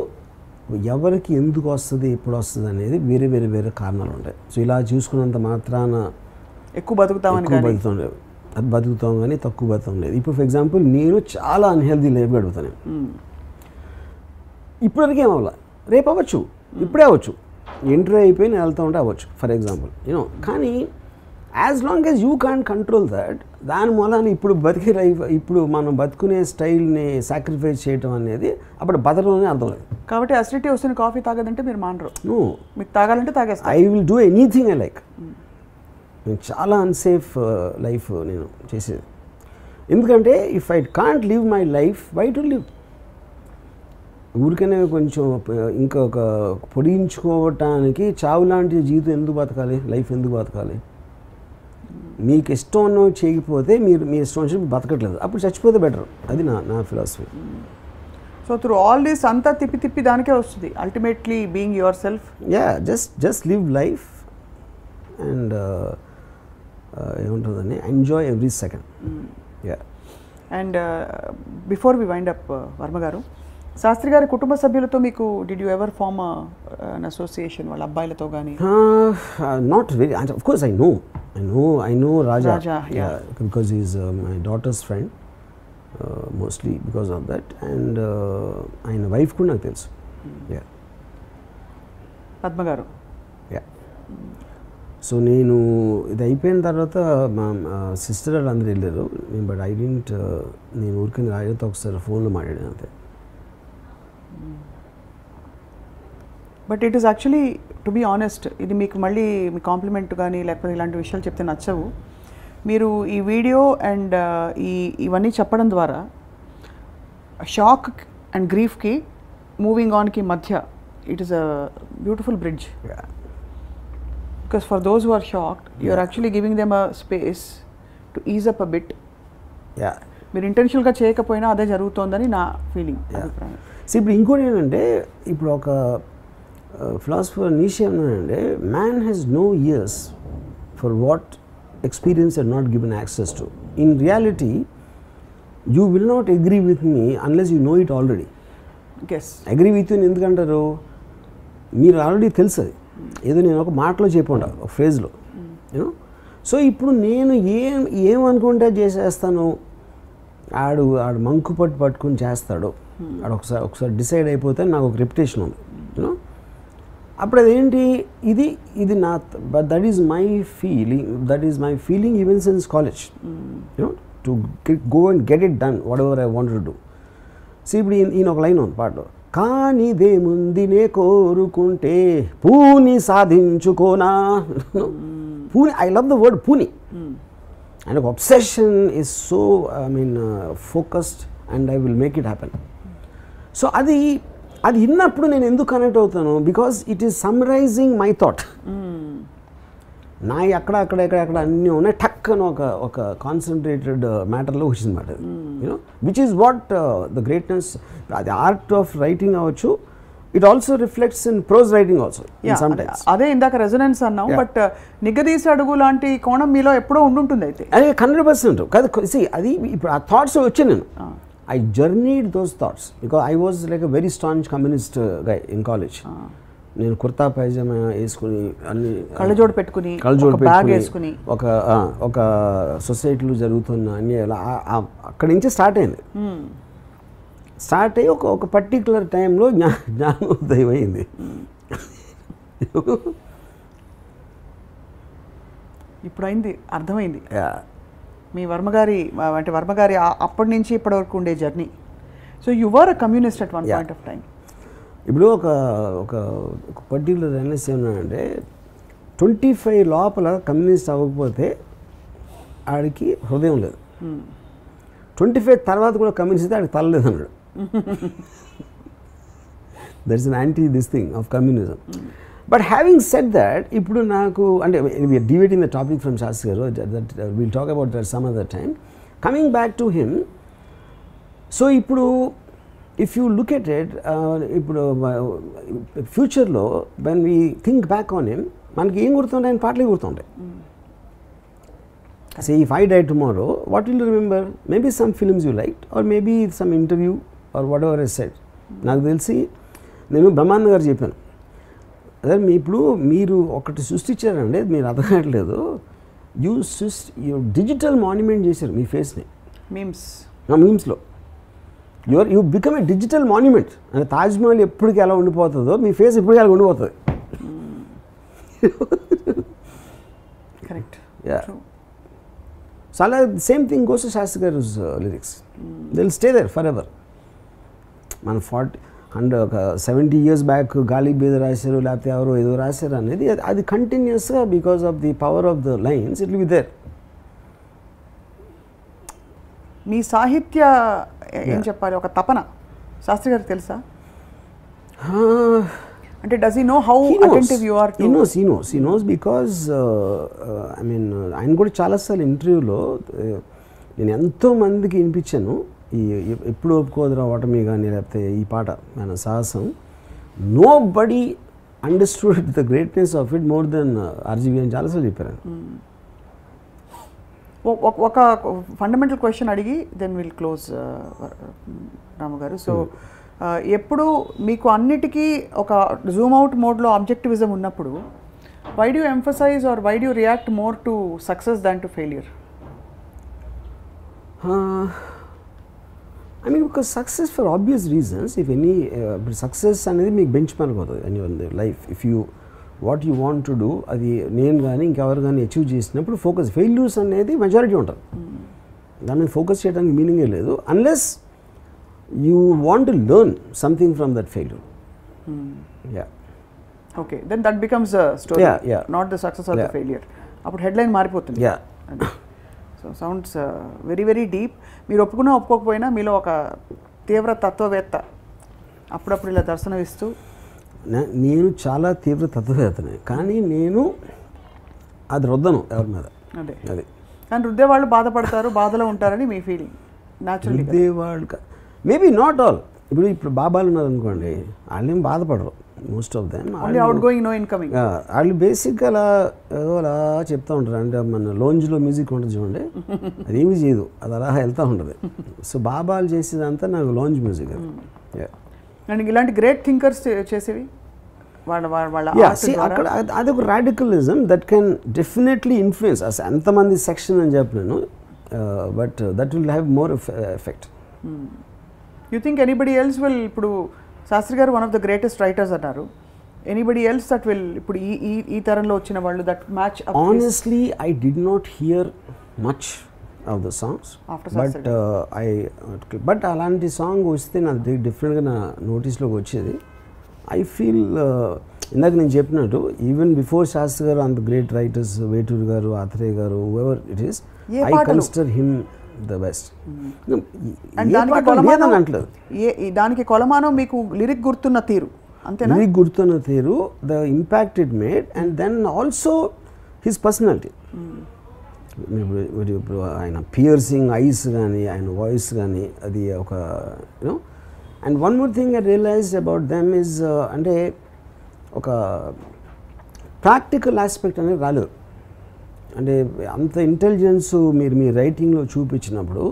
Speaker 2: ఎవరికి ఎందుకు వస్తుంది ఎప్పుడు వస్తుంది అనేది వేరే వేరే వేరే కారణాలు ఉంటాయి. సో ఇలా చూసుకున్నంత మాత్రాన
Speaker 1: ఎక్కువ బతుకుతామని
Speaker 2: బతుకుతుండే అది బతుకుతాం కానీ తక్కువ బతుకం లేదు. ఇప్పుడు ఫర్ ఎగ్జాంపుల్ నేను చాలా అన్హెల్దీ లైఫ్ గడుపుతాను. ఇప్పటివరకు ఏమవ్వాలి, రేపు అవ్వచ్చు, ఇప్పుడే అవ్వచ్చు, ఎంట్రీ అయిపోయి నేను వెళ్తూ ఉంటే అవ్వచ్చు ఫర్ ఎగ్జాంపుల్ యూనో. కానీ as long as you can control that, దాని మూలాన ఇప్పుడు బతికే లైఫ్, ఇప్పుడు మనం బతుకునే స్టైల్ని సాక్రిఫైస్ చేయటం అనేది అప్పుడు బతకలోనే అర్థం లేదు.
Speaker 1: కాబట్టి అసిడిటీ వస్తున్న కాఫీ తాగదంటే మీరు మానరు,
Speaker 2: నువ్వు
Speaker 1: మీకు తాగాలంటే తాగేస్తా.
Speaker 2: I will do anything I like. నేను చాలా అన్సేఫ్ లైఫ్ నేను చేసేది. ఎందుకంటే if I can't live my life, why to live? ఊరికనే కొంచెం ఇంకొక పొడిగించుకోవటానికి చావు లాంటి జీవితం ఎందుకు బతకాలి, లైఫ్ ఎందుకు బతకాలి? మీకు ఇష్టం ఉన్నవి చేయకపోతే మీరు మీ ఇష్టం వచ్చి బతకట్లేదు, అప్పుడు చచ్చిపోతే బెటర్. అది నా philosophy.
Speaker 1: So through all this అంతా తిప్పి తిప్పి దానికే వస్తుంది ultimately being yourself.
Speaker 2: Yeah, just live life and ఏముంటుందని enjoy every second. Yeah.
Speaker 1: And before we wind up Varma garu, Sastry గారి కుటుంబ సభ్యులతో మీకు did you ever form an association వాళ్ళ అబ్బాయిలతో కానీ?
Speaker 2: Not very. Of course I know Raja.
Speaker 1: Yeah.
Speaker 2: Because he's my daughter's friend, mostly because of that, and ఆయన wife కూడా నాకు తెలుసు. యా.
Speaker 1: పద్మ గారు?
Speaker 2: యా. సో నేను ఇది అయిపోయిన తర్వాత మా సిస్టర్ వాళ్ళు అందరూ వెళ్ళారు, బట్ ఐ డింట్. నేను ఊరికే రాజాతో ఒకసారి ఫోన్లో మాట్లాడాను అంతే.
Speaker 1: But it is actually to be honest, ఇది మీకు మళ్ళీ మీ కాంప్లిమెంట్ కానీ లేకపోతే ఇలాంటి విషయాలు చెప్తే నచ్చవు. మీరు ఈ వీడియో అండ్ ఇవన్నీ చెప్పడం ద్వారా షాక్ అండ్ గ్రీఫ్కి మూవింగ్ ఆన్కి మధ్య it is a beautiful bridge. Because for those who are shocked you are actually giving them a space to ease up a bit. మీరు ఇంటెన్షనల్గా చేయకపోయినా అదే జరుగుతోందని నా ఫీలింగ్, అభిప్రాయం.
Speaker 2: సో ఇప్పుడు ఇంకోటి ఏంటంటే, ఇప్పుడు ఒక ఫిలాసఫర్ నీషే ఏమన్నాడంటే, man has no ears for what experience are not given access to. In reality you will not agree with me unless you know it already. Agree with you ఎందుకంటారు, మీరు already తెలుసు అది, ఏదో నేను ఒక మాటలో చెప్పండి, ఒక ఫ్రేజ్లో యూనో. సో ఇప్పుడు నేను ఏమనుకుంటే చేసేస్తాను, ఆడు మంకు పట్టుకుని చేస్తాడు, ఆడు ఒకసారి డిసైడ్ అయిపోతే నాకు ఒక రెప్యుటేషన్ ఉంది యూనో. అప్పుడు అదేంటి, ఇది నా, but that is my feeling even since college you know, to go and get it done what ever I want to do. So ఇప్పుడు ఈయన ఒక లైన్ ఉంది పాటలో, కానిదేముందినే కోరుకుంటే పూని సాధించుకోనా. పూని, ఐ లవ్ ద వర్డ్ పూని. And obsession is so, focused, and I will make it happen. So అది విన్నప్పుడు నేను ఎందుకు కనెక్ట్ అవుతాను, because it is summarising my thought. నా అక్కడ అన్నీ ఉన్నాయి, టక్ అని ఒక కాన్సన్ట్రేటెడ్ మ్యాటర్లో వచ్చిందన్నమాట అది you know, which is what the greatness. అది ఆర్ట్ ఆఫ్ రైటింగ్ అవ్వచ్చు, it also reflects in prose writing also sometimes.
Speaker 1: అదే ఇందాక రెజొనెన్స్ అన్నాం, బట్ నిగదీసి అడుగు లాంటి కోణం మీలో ఎప్పుడో ఉండుంటుంది. అయితే
Speaker 2: అదే 100% కాదు. అది ఇప్పుడు ఆ థాట్స్ వచ్చాను నేను, I journeyed those thoughts because I was like a very staunch communist guy in college. నేను కుర్తా పైజామా వేసుకుని, అన్ని
Speaker 1: కళ్ళజోడు పెట్టుకుని,
Speaker 2: ఒక సొసైటీలో జరుగుతున్న అన్ని అక్కడి నుంచి స్టార్ట్ అయింది. స్టార్ట్ అయ్యి ఒక పర్టికులర్ టైంలో జ్ఞానోదయం అయింది.
Speaker 1: ఇప్పుడు అయింది, అర్థమైంది మీ వర్మగారి అప్పటి నుంచి ఇప్పటి వరకు ఉండే journey. So you were a communist at one point of time.
Speaker 2: ఇప్పుడు ఒక పర్టికులర్ ఎన్ఎస్ ఏమన్నాడంటే, 25 లోపల కమ్యూనిస్ట్ అవ్వకపోతే ఆడికి హృదయం లేదు, 25 తర్వాత కూడా కమ్యూనిస్ట్ అయితే ఆడికి తలలేదు అన్నాడు. That is an anti this thing of communism. But having said that, ఇప్పుడు నాకు అంటే we are debating the topic from Shastri garu, that will talk about that some other time. Coming back to him, so ఇప్పుడు if you look at it, ఇప్పుడు ఫ్యూచర్లో when we think back on him, మనకి ఏం గుర్తుంటాయి, ఆయన పాటలే గుర్తుంటాయి. Say if I die tomorrow, what will you remember? Maybe some films you liked, or maybe some interview or whatever I said. నాకు తెలిసి నేను బ్రహ్మానంద గారు చెప్పాను, అదే ఇప్పుడు మీరు ఒకటి సృష్టించారండి, మీరు అర్థం కావట్లేదు, యూ డిజిటల్ మాన్యుమెంట్ చేశారు మీ ఫేస్ని
Speaker 1: మీమ్స్లో.
Speaker 2: You become a digital monument. అంటే తాజ్మహల్ ఎప్పటికి ఎలా ఉండిపోతుందో మీ ఫేస్ ఎప్పటికీ అలా ఉండిపోతుంది.
Speaker 1: కరెక్ట్.
Speaker 2: సో అలా same thing goes to Shastri garu lyrics. They will stay there forever. మన 70 years బ్యాక్ గాలి బీద రాశారు, లేకపోతే ఎవరో ఏదో రాశారు అనేది అది కంటిన్యూస్గా because of the power of the lines it will be there.
Speaker 1: మీ సాహిత్య ఏం చెప్పాలి, ఒక తపన శాస్త్రి గారికి తెలుసా? అంటే does he know how attentive you are to?
Speaker 2: He knows because I mean ఆయన కూడా చాలాసార్లు ఇంటర్వ్యూలో నేను ఎంతో మందికి వినిపించాను ఈ ఎప్పుడు ఒప్పుకోదురా ఓటమి కానీ లేకపోతే ఈ పాట మన సాహసం. Nobody understood the greatness of it more than RGV అని చాలాసార్లు చెప్పారు.
Speaker 1: ఒక ఫండమెంటల్ క్వశ్చన్ అడిగి then will close Ramu garu. So ఎప్పుడు మీకు అన్నిటికీ ఒక జూమ్ అవుట్ మోడ్లో ఆబ్జెక్టివిజం ఉన్నప్పుడు why do emphasise or why do react more to success than to failure?
Speaker 2: I mean because success for obvious reasons, if any success అనేది మీకు bench mark అవుతుంది in your life. If you what you want to do అది నేను కానీ ఇంకెవరు కానీ achieve చేసినప్పుడు focus. Failures అనేది మెజారిటీ ఉంటుంది, దాని మీద ఫోకస్ చేయడానికి మీనింగే లేదు unless you want to learn something from that failure.
Speaker 1: Okay, then that becomes story, not the success or the failure. అప్పుడు హెడ్లైన్ మారిపోతుంది. So sounds very very deep. మీరు ఒప్పుకున్నా ఒప్పుకోకపోయినా మీలో ఒక తీవ్ర తత్వవేత్త అప్పుడప్పుడు ఇలా దర్శనమిస్తూ.
Speaker 2: నేను చాలా తీవ్ర తత్వవేత్తనే, కానీ నేను అది రుద్దను ఎవరి మీద.
Speaker 1: అదే కానీ రుద్దేవాళ్ళు బాధపడతారు, బాధలో ఉంటారని మీ ఫీలింగ్. న్యాచురల్లీ
Speaker 2: రుద్దేవాళ్ళు మేబీ నాట్ ఆల్. ఇప్పుడు బాబాలు ఉన్నారు అనుకోండి, వాళ్ళు ఏం బాధపడరు most of them.
Speaker 1: Outgoing no incoming.
Speaker 2: వాళ్ళు బేసిక్గా అలా చెప్తూ ఉంటారు. అంటే మన లోంజ్లో మ్యూజిక్ ఉంటుంది చూడండి, అదేమీ చేయదు, అది అలా వెళ్తూ ఉంటుంది. సో బాబాలు చేసేదంతా నాకు లోంజ్ మ్యూజిక్.
Speaker 1: అండ్ ఇలాంటి గ్రేట్ థింకర్స్ చేసేవి వాళ్ళ
Speaker 2: అక్కడ అదొక radicalism that can definitely influence. అసలు ఎంతమంది సెక్షన్ అని చెప్పలేను, but that will have more effect.
Speaker 1: You think anybody else will, ఇప్పుడు శాస్త్రి గారు one of the greatest writers అన్నారు, ఎనీబడి ఎల్స్ దట్ విల్ ఇప్పుడు ఈ తరంలో వచ్చిన వాళ్ళు that match?
Speaker 2: Honestly I did not here much of the songs, but అలాంటి song వస్తే నా డిఫరెంట్గా నా నోటీస్లోకి వచ్చేది. ఐ ఫీల్ ఇందాక నేను చెప్పినట్టు ఈవెన్ బిఫోర్ శాస్త్రి గారు అంత గ్రేట్ రైటర్స్, వేటూరు గారు, ఆత్రేయ గారు, whoever it is, I consider him the best.
Speaker 1: దానికి కొలమానం మీకు లిరిక్ గుర్తున్న తీరు, అంతేనా?
Speaker 2: లిరిక్ గుర్తున్న తీరు, the impact it made, and then also his personality. ఇప్పుడు ఆయన పియర్సింగ్ ఐస్ కానీ, ఆయన వాయిస్ కానీ, అది ఒక you know. And one more thing I realised about them is, అంటే ఒక ప్రాక్టికల్ ఆస్పెక్ట్ అనేది రాలేదు. అంటే అంత ఇంటెలిజెన్స్ మీరు మీ రైటింగ్లో చూపించినప్పుడు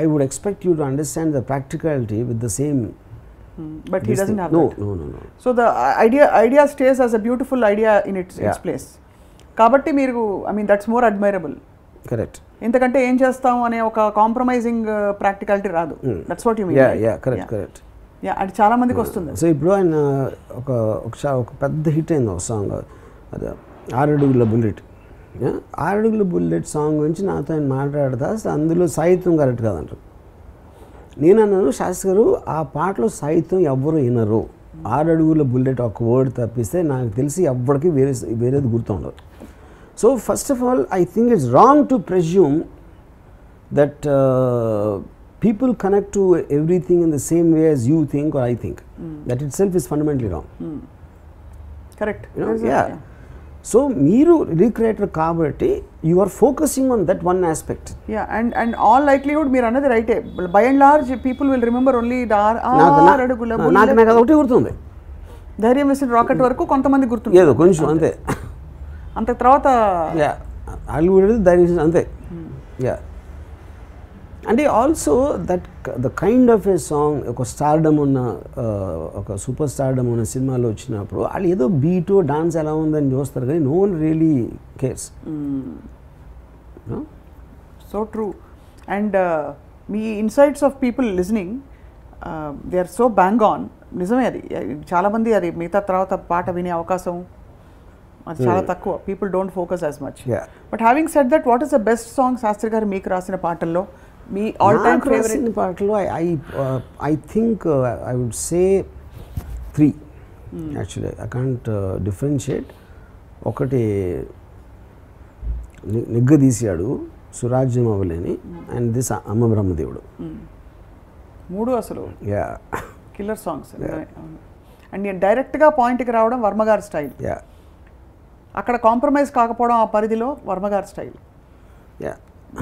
Speaker 2: I would expect you to understand the practicality with the same.
Speaker 1: But he doesn't have that. No. So the idea stays as a beautiful idea in its place. కాబట్టి మీరు, I mean that's more admirable.
Speaker 2: Correct.
Speaker 1: ఎందుకంటే ఏం చేస్తాం అనే ఒక compromising practicality రాదు. That's what you mean.
Speaker 2: Correct.
Speaker 1: అది చాలా మందికి వస్తుంది.
Speaker 2: సో ఇప్పుడు ఆయన ఒక పెద్ద హిట్ అయింది ఒక సాంగ్, అది 6 అడుగుల బుల్లెట్. 6 అడుగుల బుల్లెట్ సాంగ్ గురించి నాతో ఆయన మాట్లాడతా, అందులో సాహిత్యం కరెక్ట్ కాదంటారు. నేను అన్నాను, శాస్త్రి గారు ఆ పాటలో సాహిత్యం ఎవ్వరు వినరు, 6 అడుగుల బుల్లెట్ ఒక వర్డ్ తప్పిస్తే నాకు తెలిసి ఎవ్వరికి వేరేది గుర్తుండదు. So first of all I think it's wrong to presume that people connect to everything in the same way as you think or I think. That itself is fundamentally wrong.
Speaker 1: Correct.
Speaker 2: You know? Yeah. So meeru recreator kabatti you are focusing on that one aspect.
Speaker 1: Yeah, and all likelihood meer another right. By and large people will remember only the adugula bullet.
Speaker 2: నాకు ఒకటి గుర్తుంది,
Speaker 1: ధైర్యం వేసిన rocket వరకు కొంతమంది గుర్తుంది,
Speaker 2: ఏదో కొంచెం అంతే.
Speaker 1: అంత తర్వాత
Speaker 2: అడుగు ధైర్యం అంతే. అంటే also that the kind of A song ఒక స్టార్డమ్ ఉన్న ఒక సూపర్ స్టార్డమ్ ఉన్న సినిమాలో వచ్చినప్పుడు వాళ్ళు ఏదో బీటు డాన్స్ ఎలా ఉందని చూస్తారు కానీ no one really cares.
Speaker 1: So true. And మీ insights of people listening they are so bang on. నిజమే, అది చాలామంది అది మిగతా తర్వాత పాట వినే అవకాశం అది చాలా తక్కువ. People don't focus as much. But having said that, what is the best song Sastry garu మీకు రాసిన పాటల్లో? మీ ఆల్ టైమ్ ఫేవరెట్
Speaker 2: పాటలు I think I would say 3 actually. I can't differentiate. ఒకటి నిగ్గదీశాడు, సురాజ్యం అవ్వలేని, అండ్ దిస్ అమ్మ బ్రహ్మదేవుడు.
Speaker 1: 3 అసలు కిల్లర్ సాంగ్స్. అండ్ నేను డైరెక్ట్గా పాయింట్కి రావడం వర్మగారి స్టైల్. అక్కడ కాంప్రమైజ్ కాకపోవడం ఆ పరిధిలో వర్మగారి స్టైల్.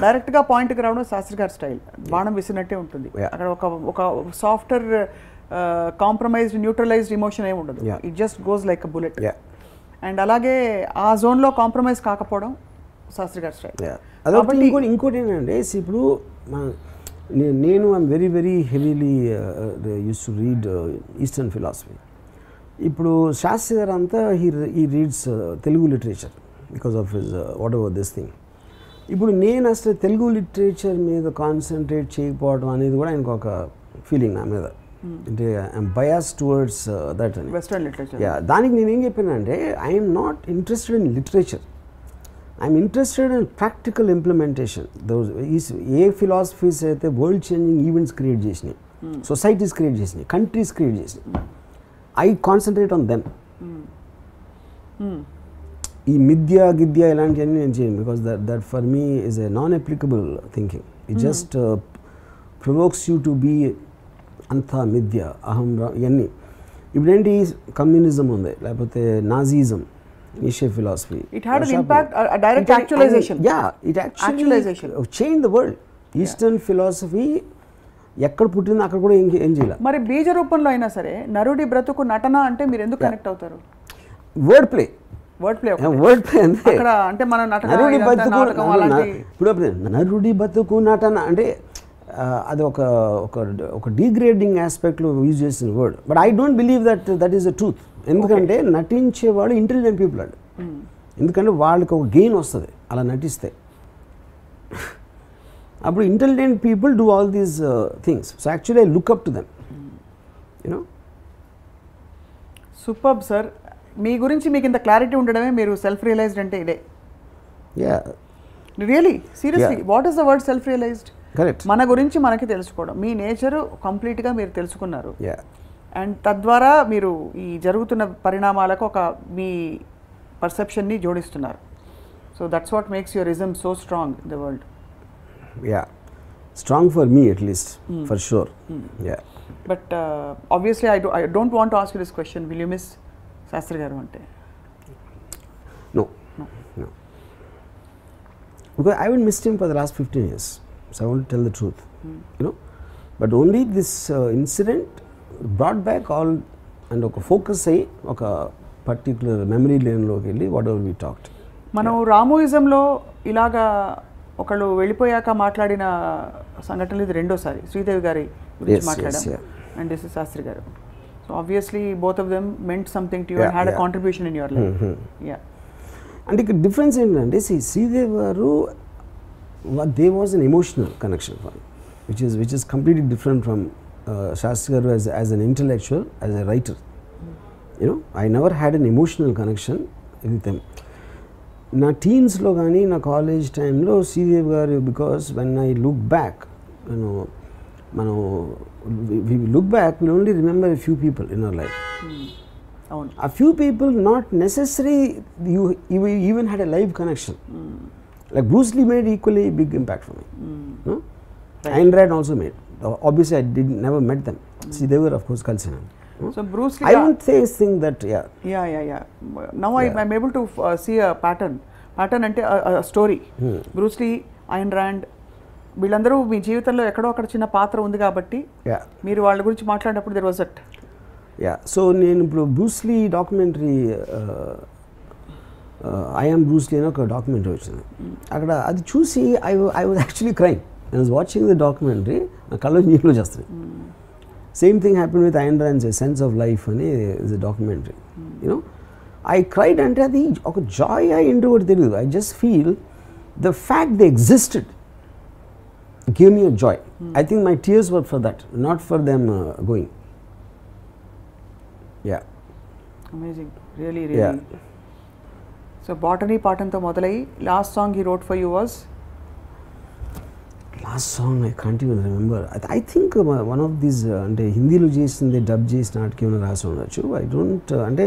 Speaker 1: డైరెక్ట్గా పాయింట్కి రావడం శాస్త్రి గారి స్టైల్. బాణం విసినట్టే ఉంటుంది. అక్కడ ఒక సాఫ్ట్వేర్ కాంప్రమైజ్డ్ న్యూట్రలైజ్డ్ ఇమోషన్ ఏమి ఉండదు. It just goes like a bullet. And అలాగే ఆ జోన్లో కాంప్రమైజ్ కాకపోవడం శాస్త్రి గారి స్టైల్.
Speaker 2: అదొకటి. ఇంకోటి ఏంటంటే ఇప్పుడు నేను I'm very very heavily use to read eastern philosophy. ఇప్పుడు శాస్త్రి గారు అంతా he reads Telugu literature because of his whatever this thing. ఇప్పుడు నేను అసలు తెలుగు లిటరేచర్ మీద కాన్సన్ట్రేట్ చేయకపోవడం అనేది కూడా ఆయనకు ఒక ఫీలింగ్ నా మీద. అంటే ఐఎమ్ బయాస్ టువర్డ్స్ దట్ అని.
Speaker 1: Western literature.
Speaker 2: దానికి నేనేం చెప్పానంటే I'm not interested in literature, I'm interested in practical implementation. ఏ ఫిలాసఫీస్ అయితే వరల్డ్ చేంజింగ్ ఈవెంట్స్ క్రియేట్ చేసినాయి, సొసైటీస్ క్రియేట్ చేసినాయి, కంట్రీస్ క్రియేట్ చేసినాయి, ఐ కాన్సన్ట్రేట్ ఆన్ దెమ్. ఈ మిథ్య గిద్య ఇలాంటివన్నీ నేను చేయను, because that for me is a non applicable thinking. It just provokes you to be అంతా మిథ్య, అహం, ఇవన్నీ. ఇప్పుడేంటి కమ్యూనిజం ఉంది, లేకపోతే నాజీజం, నిషే philosophy.
Speaker 1: It had an impact, a direct actualization.
Speaker 2: It actually changed the world. Eastern philosophy ఎక్కడ పుట్టిందో అక్కడ కూడా ఏం చేయాలి.
Speaker 1: మరి బీజ రూపంలో అయినా సరే నరుడి బ్రతుకు నటన అంటే మీరు ఎందుకు కనెక్ట్ అవుతారు?
Speaker 2: వర్డ్ ప్లే అంతే.
Speaker 1: అక్కడ అంటే మన
Speaker 2: నరుడి బతుకు నటన అంటే అది ఒక డీగ్రేడింగ్ ఆస్పెక్ట్లో యూజ్ చేసిన word. But I don't believe that is the truth. ఎందుకంటే నటించేవాళ్ళు ఇంటెలిజెంట్ పీపుల్ అండి. ఎందుకంటే వాళ్ళకి ఒక గెయిన్ వస్తుంది అలా నటిస్తే. అప్పుడు intelligent people do all these things. So actually I look up to them, you know.
Speaker 1: Superb sir. మీ గురించి మీకు ఇంత క్లారిటీ ఉండడమే మీరు సెల్ఫ్ రియలైజ్డ్ అంటే ఇదే. Really seriously, what is the word self realised?
Speaker 2: Correct.
Speaker 1: మన గురించి మనకి తెలుసుకోవడం, మీ నేచర్ కంప్లీట్గా మీరు తెలుసుకున్నారు. అండ్ తద్వారా మీరు ఈ జరుగుతున్న పరిణామాలకు ఒక మీ పర్సెప్షన్ని జోడిస్తున్నారు. So that's what makes your ism so strong in the world.
Speaker 2: Strong for me at least, for sure.
Speaker 1: But obviously I don't want to ask you this question, will you miss Shastri garu అంటే?
Speaker 2: No. Because I haven't missed him for the last 15 years. So I want to tell the truth, you know. But only this incident brought back all and ఒక focus అయ్యి ఒక particular memory లేన్లోకి వెళ్ళి what ever we talked.
Speaker 1: మనం రామోయిజంలో ఇలాగా ఒకళ్ళు వెళ్ళిపోయాక మాట్లాడిన సంఘటనలు ఇది రెండోసారి. శ్రీదేవి గారి గురించి మాట్లాడాం, and this is Shastri garu. So obviously both of them meant something to you and had a contribution in your life.
Speaker 2: అంటే ఇక్కడ డిఫరెన్స్ ఏంటంటే Sridevi garu they was an emotional connection for which is completely different from Shastri garu as an intellectual, as a writer. You know, I never had an emotional connection with them. నా టీన్స్లో కానీ నా college టైంలో Sridevi garu, because when I look back, మనం look back will only remember a few people in our life. A few people not necessary you even had a live connection. Like Bruce Lee made equally big impact for me. No? Right. Ayn Rand also made. Obviously I never met them. See, they were of course cultural.
Speaker 1: So Bruce Lee,
Speaker 2: I don't think that
Speaker 1: now I'm able to see a pattern ante a story. Bruce Lee, Ayn Rand, వీళ్ళందరూ మీ జీవితంలో ఎక్కడో అక్కడ చిన్న పాత్ర ఉంది కాబట్టి మీరు వాళ్ళ గురించి మాట్లాడినప్పుడు there was that.
Speaker 2: సో నేను ఇప్పుడు Bruce Lee documentary, I am Bruce Lee అని ఒక డాక్యుమెంటరీ వచ్చింది. అక్కడ అది చూసి I was actually crime. I was watching the documentary, నా కళ్ళు నీళ్ళు చేస్తాయి. Same thing happened with Ayan Rand's Sense of Life అని is a documentary. You know, I cried అంటే అది ఒక జాయ్ ఏంటో కూడా తెలియదు. I just feel the fact they existed gave me a joy. I think my tears were for that, not for them going. Yeah.
Speaker 1: Amazing. Really, really. Yeah. So Botany పాటంతో మొదలై last song he wrote for you was?
Speaker 2: Last song I can't even remember. I think one of these అంటే హిందీలో చేసింది dub చేసి నాటికి ఏమైనా రాసి ఉండొచ్చు. I don't అంటే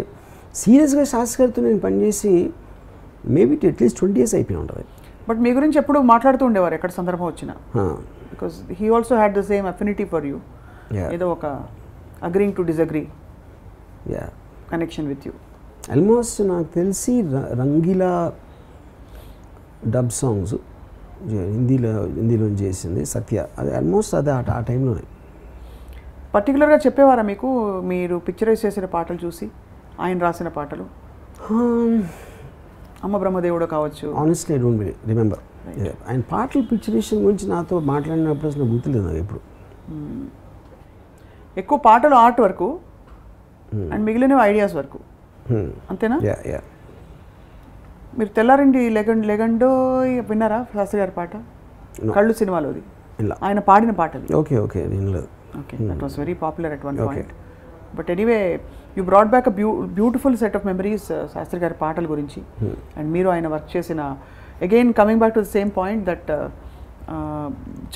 Speaker 2: సీరియస్గా శాస్త్రి గారితో నేను పనిచేసి మేబీ అట్లీస్ట్ 20 years అయిపోయి ఉంటుంది.
Speaker 1: బట్ మీ గురించి ఎప్పుడు మాట్లాడుతూ ఉండేవారు ఎక్కడ సందర్భం వచ్చినా, because he also had the same affinity for you. ఏదో ఒక agreeing to disagree connection with you.
Speaker 2: Almost నాకు తెలిసి రంగీలా డబ్ సాంగ్స్ హిందీలో చేసింది సత్య, అది ఆల్మోస్ట్ అదే ఆ టైంలోనే.
Speaker 1: పర్టికులర్గా చెప్పేవారా మీకు మీరు పిక్చరైజ్ చేసిన పాటలు చూసి ఆయన రాసిన పాటలు? అమ్మ బ్రహ్మదేవుడు కావచ్చు.
Speaker 2: Honestly I don't remember. ఆయన పాటల పిక్చరేషన్ గురించి నాతో మాట్లాడినప్పుడు అసలు గుర్తులేదు నాకు ఎప్పుడు.
Speaker 1: ఎక్కువ పాటలు ఆర్ట్ వరకు అండ్ మిగిలినవి ఐడియాస్ వరకు, అంతేనా? మీరు తెల్లారింటి లెగండో విన్నారా శాస్త్రి గారి పాట? కళ్ళు సినిమాలోది ఆయన పాడిన పాట.
Speaker 2: ఓకే ఓకే వినలేదు.
Speaker 1: Okay, that was very popular at one point. But anyway you brought back a beautiful set of memories Sastry garu పాటల గురించి. అండ్ మీరు ఆయన వర్క్ చేసిన again coming back to the same point that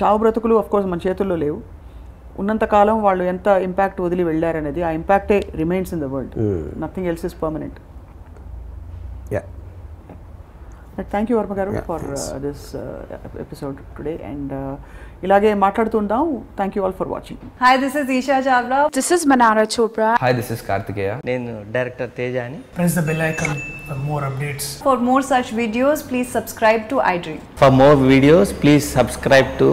Speaker 1: చావు బ్రతుకులు ఆఫ్ కోర్స్ మన చేతుల్లో లేవు. ఉన్నంతకాలం వాళ్ళు ఎంత ఇంపాక్ట్ వదిలి వెళ్ళారనేది, ఆ ఇంపాక్టే remains in the world. Nothing else is permanent. Thank you Varma garu for this episode today. And ఇలాగే మాట్లాడుతుందాం. Thank you all for watching.
Speaker 3: Hi, this is Esha Chawla.
Speaker 4: This is Manara Chopra.
Speaker 5: Hi, this is Kartikeya.
Speaker 6: నేను director Teja అని.
Speaker 7: Press the bell icon for more updates.
Speaker 3: For more such videos, please subscribe to iDream.
Speaker 6: For more videos, please subscribe to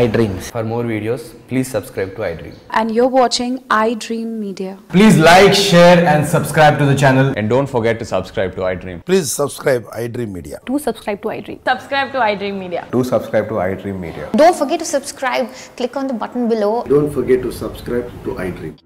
Speaker 6: iDreams.
Speaker 5: For more videos, please subscribe to iDream.
Speaker 4: And you're watching iDream Media.
Speaker 8: Please like, share and subscribe to the channel.
Speaker 5: And don't forget to subscribe to iDream.
Speaker 9: Please subscribe iDream Media.
Speaker 4: Do subscribe to iDream.
Speaker 3: Subscribe to iDream Media.
Speaker 5: Do subscribe to iDream Media.
Speaker 10: Don't forget to subscribe. Click on the button below.
Speaker 9: Don't forget to subscribe to iDream.